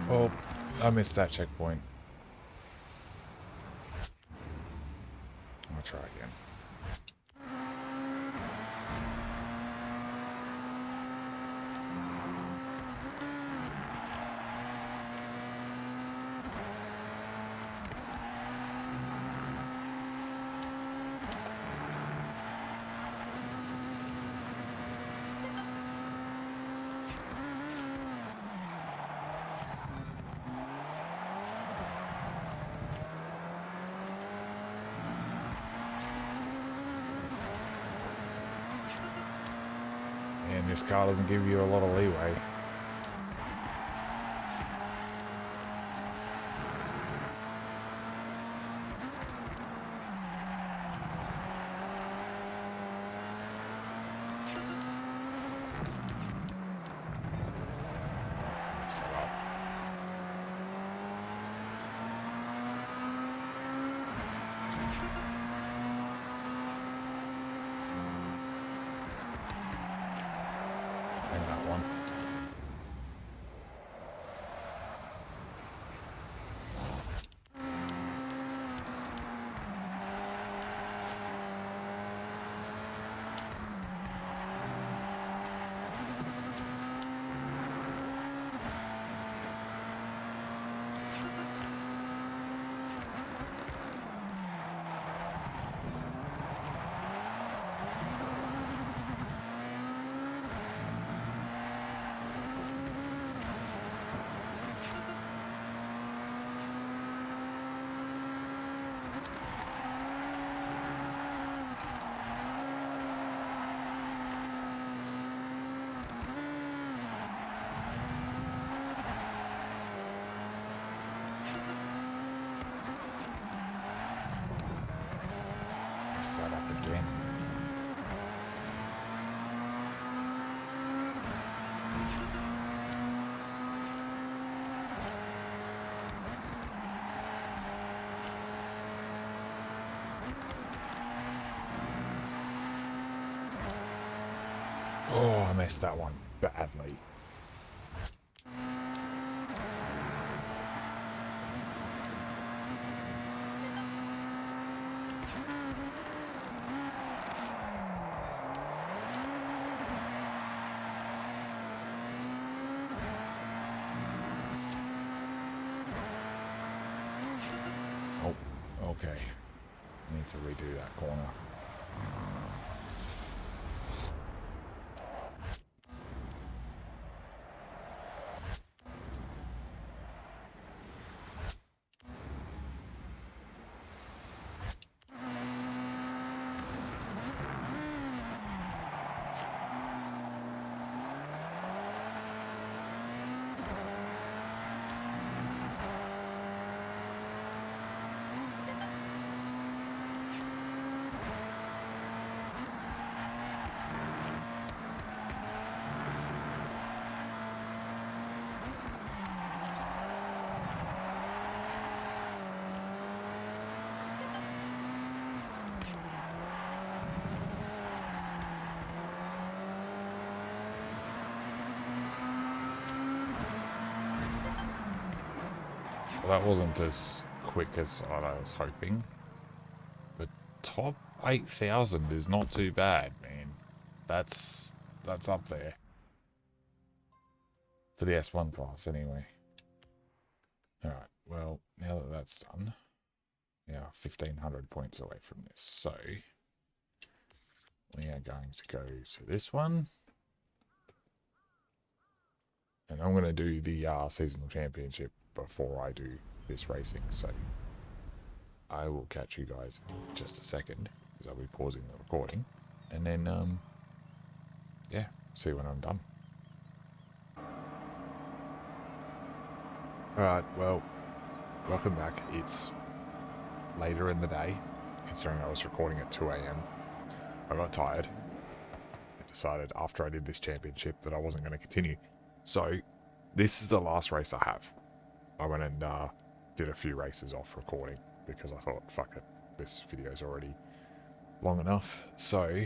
Oh, I missed that checkpoint. I'll try again. And this car doesn't give you a lot of leeway. So and that one. Start up again. Oh, I missed that one badly. Okay. Need to redo that corner. Well, that wasn't as quick as I was hoping. But top 8,000 is not too bad, man. That's up there. For the S1 class, anyway. Alright, well, now that that's done, we are 1,500 points away from this. So, we are going to go to this one. And I'm going to do the seasonal championship before I do this racing. So, I will catch you guys in just a second, because I'll be pausing the recording. And then, yeah, see when I'm done. Alright, well, welcome back. It's later in the day, considering I was recording at 2 AM. I got tired. I decided after I did this championship that I wasn't going to continue. So, this is the last race I have. I went and did a few races off recording because I thought, fuck it, this video's already long enough. So,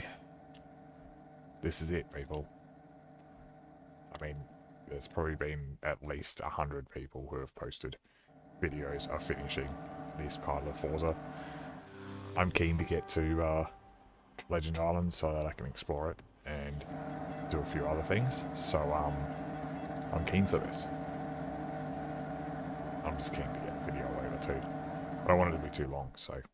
this is it, people. I mean, there's probably been at least 100 people who have posted videos of finishing this part of the Forza. I'm keen to get to Legend Island so that I can explore it and do a few other things. So, I'm keen for this. I'm just keen to get the video over too. I don't want it to be too long, so. Good,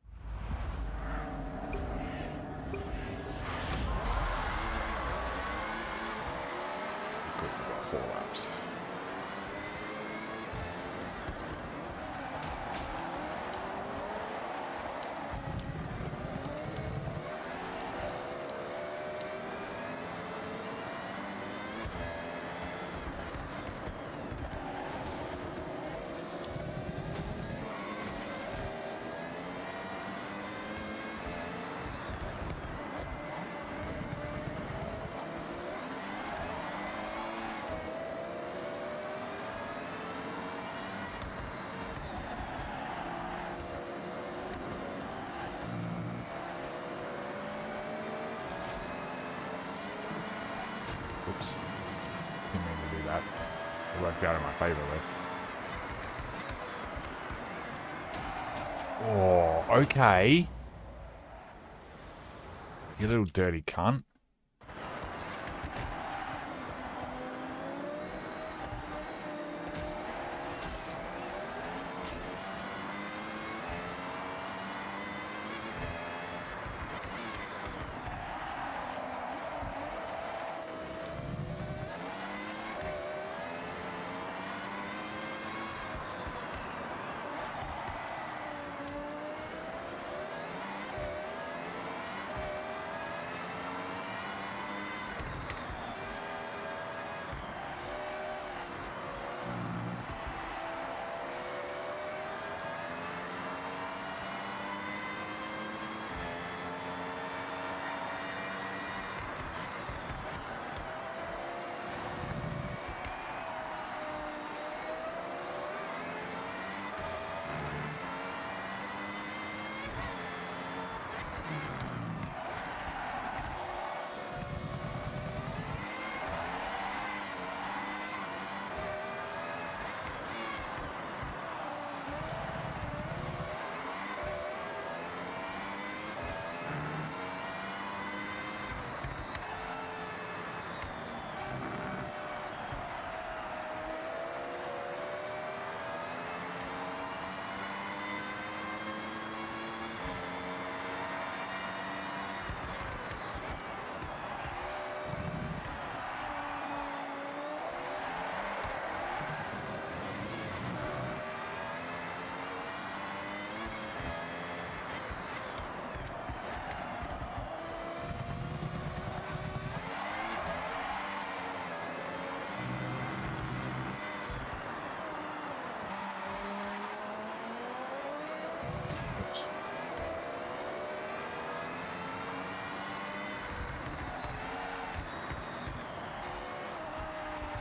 we've got 4 laps. Oops. Didn't mean to do that. It worked out in my favour though. Oh, okay. You little dirty cunt.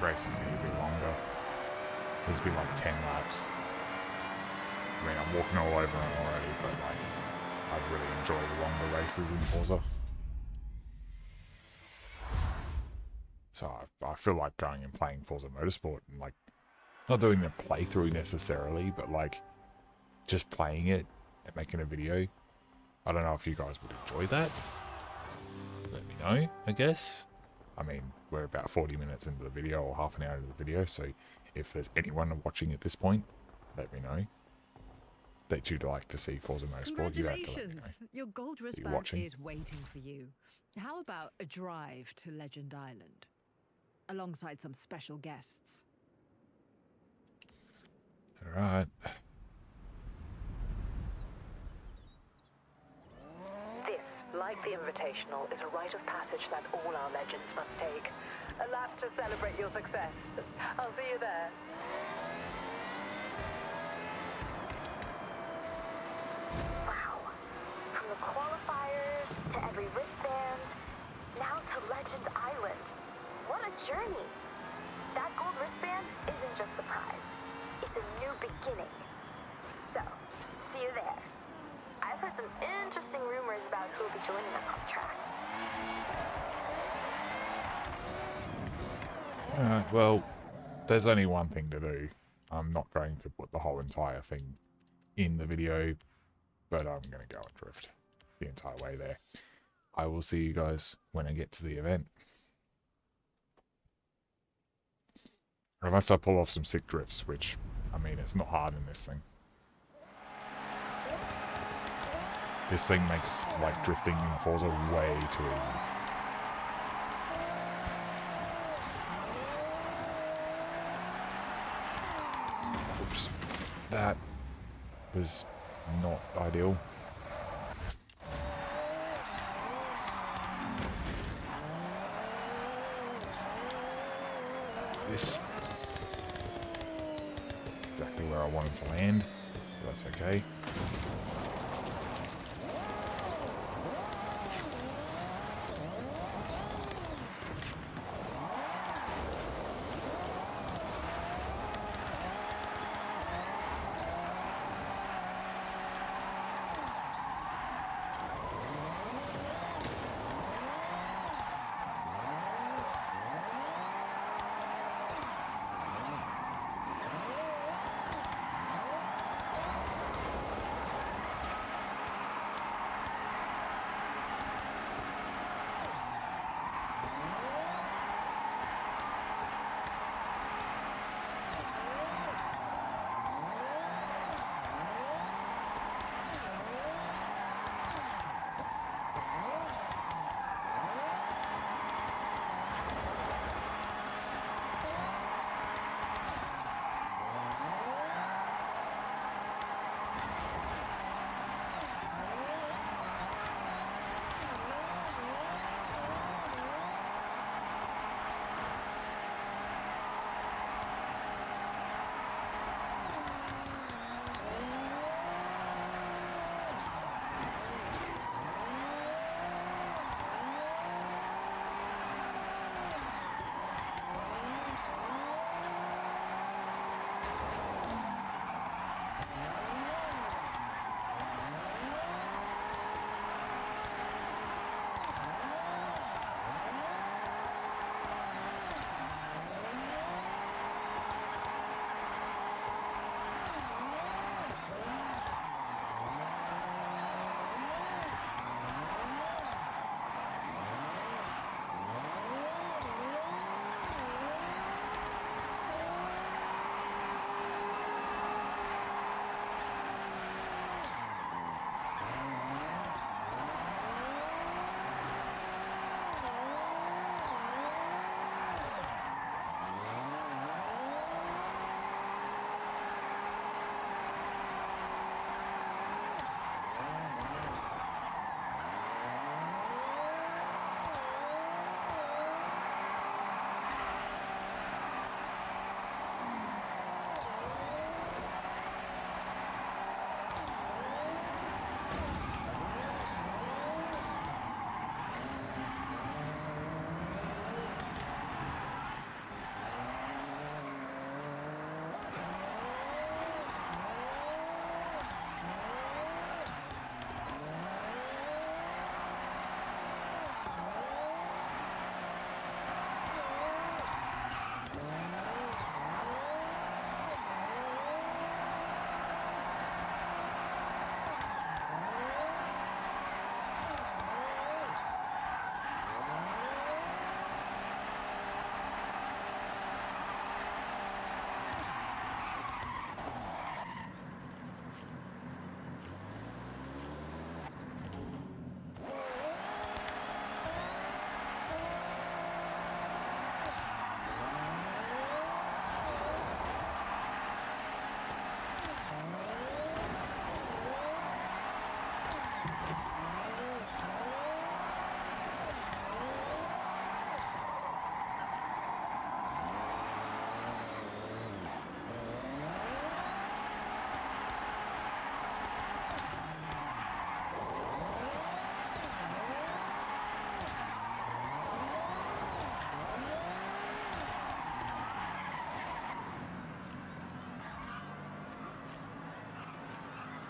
races need to be longer. There's been like 10 laps. I mean, I'm walking all over it already, but like, I really enjoy the longer races in Forza. So I feel like going and playing Forza Motorsport and like, not doing a playthrough necessarily, but like, just playing it and making a video. I don't know if you guys would enjoy that. Let me know, I guess. I mean, we're about 40 minutes into the video, or half an hour into the video, so if there's anyone watching at this point, let me know that you'd like to see Forza Motorsport. You have to let me know. Your gold wristband is waiting for you. How about a drive to Legend Island? Alongside some special guests. Alright. This, like the Invitational, is a rite of passage that all our legends must take. A lap to celebrate your success. I'll see you there. Wow. From the qualifiers to every wristband, now to Legend Island. What a journey. That gold wristband isn't just the prize. It's a new beginning. So, see you there. I've heard some interesting rumors about who'll be joining us on the track. Alright, well, there's only one thing to do. I'm not going to put the whole entire thing in the video, but I'm going to go and drift the entire way there. I will see you guys when I get to the event. Unless I pull off some sick drifts, which, I mean, it's not hard in this thing. This thing makes, like, drifting in Forza way too easy. Oops. That was not ideal. This is exactly where I wanted to land. But that's okay.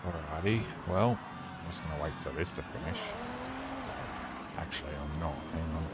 Alrighty, well, I'm just gonna wait for this to finish. Actually, I'm not. Hang on.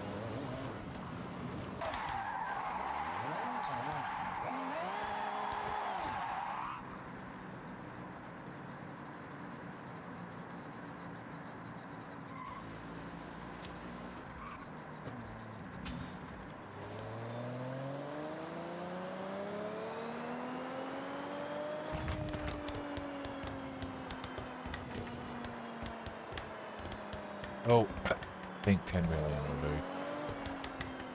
Oh, I think 10 million will do.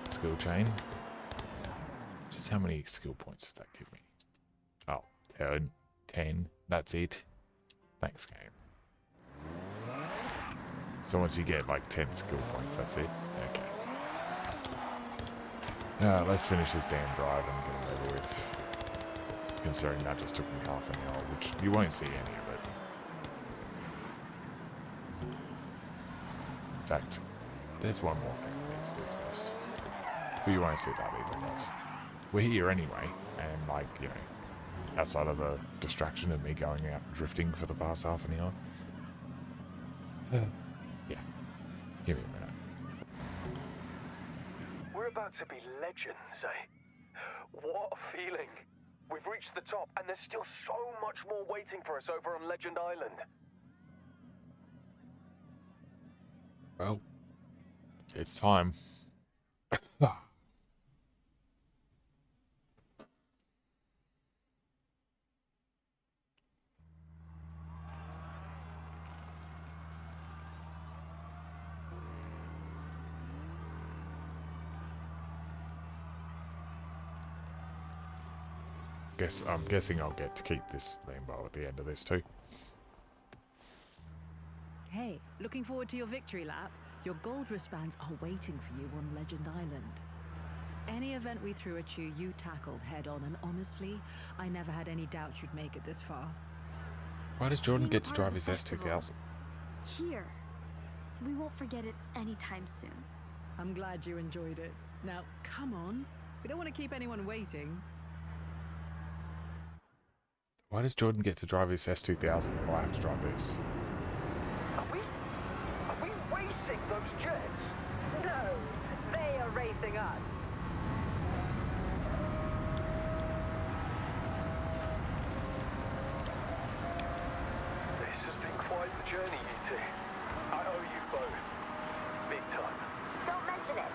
Skill chain. Just how many skill points did that give me? Oh, 10. That's it. Thanks, game. So once you get like 10 skill points, that's it? Okay. Let's finish this damn drive and get it over with. Considering that just took me half an hour, which you won't see any of it. In fact, there's one more thing we need to do first. But you won't see that either, guys. We're here anyway, and like, you know, outside of the distraction of me going out drifting for the past half an hour. Yeah, give me a minute. We're about to be legends, eh? What a feeling. We've reached the top, and there's still so much more waiting for us over on Legend Island. Well, it's time. I'm guessing I'll get to keep this Lambo at the end of this too. Hey, looking forward to your victory lap? Your gold wristbands are waiting for you on Legend Island. Any event we threw at you, you tackled head on, and honestly, I never had any doubt you'd make it this far. Why does Jordan get to drive his S2000? Here. We won't forget it anytime soon. I'm glad you enjoyed it. Now, come on. We don't want to keep anyone waiting. Why does Jordan get to drive his S2000 while I have to drive this? Are we racing those jets? No, they are racing us. This has been quite the journey, you two. I owe you both. Big time. Don't mention it.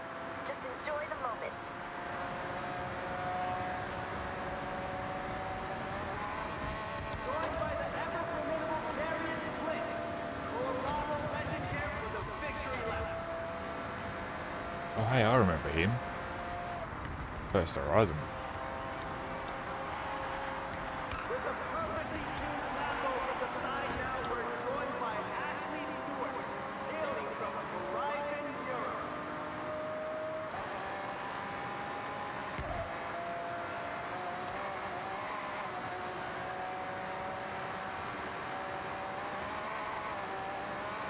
Just enjoy the moment. Oh hey, I remember him. Forza Horizon.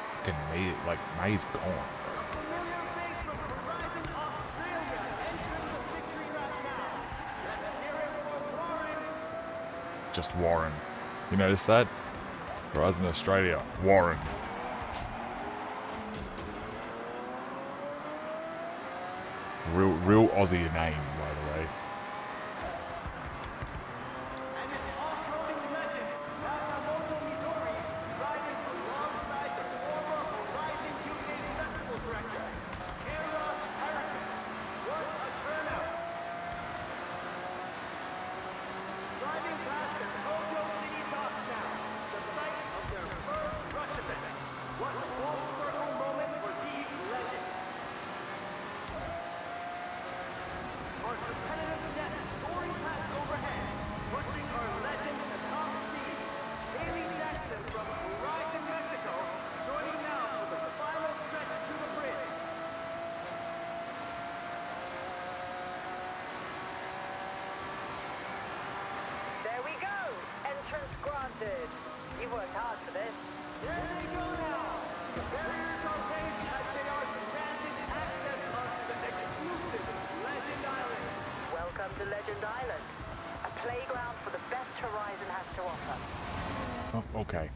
Fucking May, like May's gone. Just Warren. You notice that? Horizon Australia, Warren. Real Aussie name, by the way. Entrance granted. You've worked hard for this. There they go now. The barriers are raised as they are granted access onto the exclusive Legend Island. Welcome to Legend Island, a playground for the best Horizon has to offer. Oh, okay.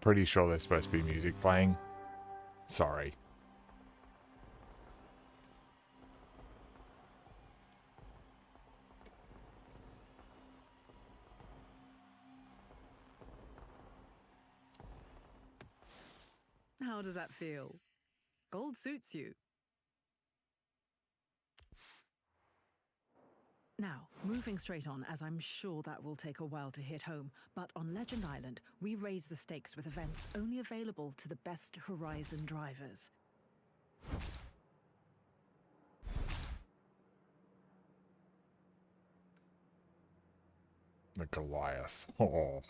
pretty sure there's supposed to be music playing. Sorry. How does that feel? Gold suits you. Now, moving straight on, as I'm sure that will take a while to hit home, but on Legend Island, we raise the stakes with events only available to the best Horizon drivers. The Goliath. Oh.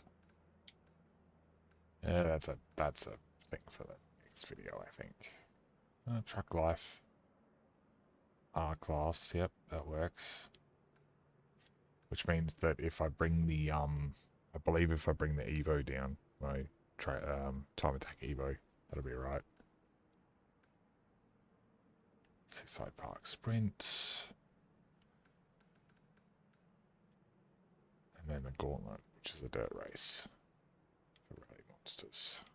Yeah, that's a thing for the next video, I think. Truck life. R-Class, yep, that works. Which means that if I bring the, I believe if I bring the Evo down, my time attack Evo, that'll be right. Seaside Park Sprint. And then the Gauntlet, which is a dirt race for rally monsters.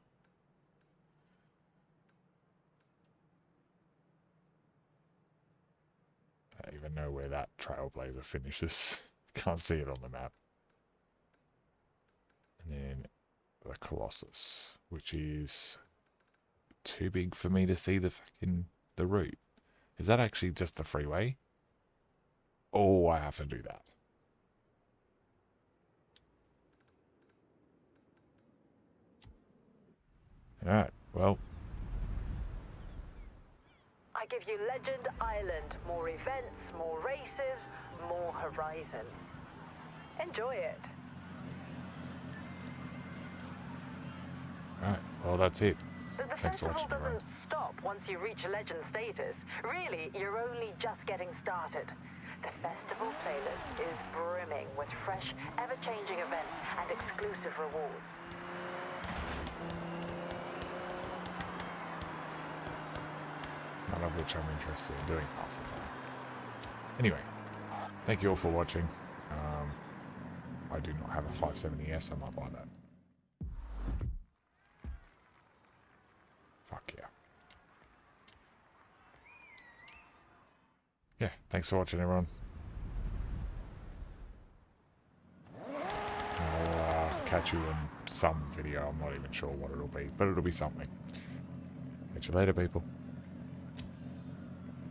I don't even know where that Trailblazer finishes. Can't see it on the map. And then the Colossus, which is too big for me to see the route. Is that actually just the freeway? Oh, I have to do that. Alright, well. I give you Legend Island. More events, more races, more Horizon. Enjoy it. Alright, well that's it. The Thanks for festival watching, everyone. doesn't stop once you reach Legend status. Really, you're only just getting started. The festival playlist is brimming with fresh, ever-changing events and exclusive rewards. None of which I'm interested in doing half the time. Anyway, thank you all for watching. I do not have a 570S, I might buy that. Fuck yeah. Yeah, thanks for watching, everyone. I'll catch you in some video. I'm not even sure what it'll be, but it'll be something. Catch you later, people.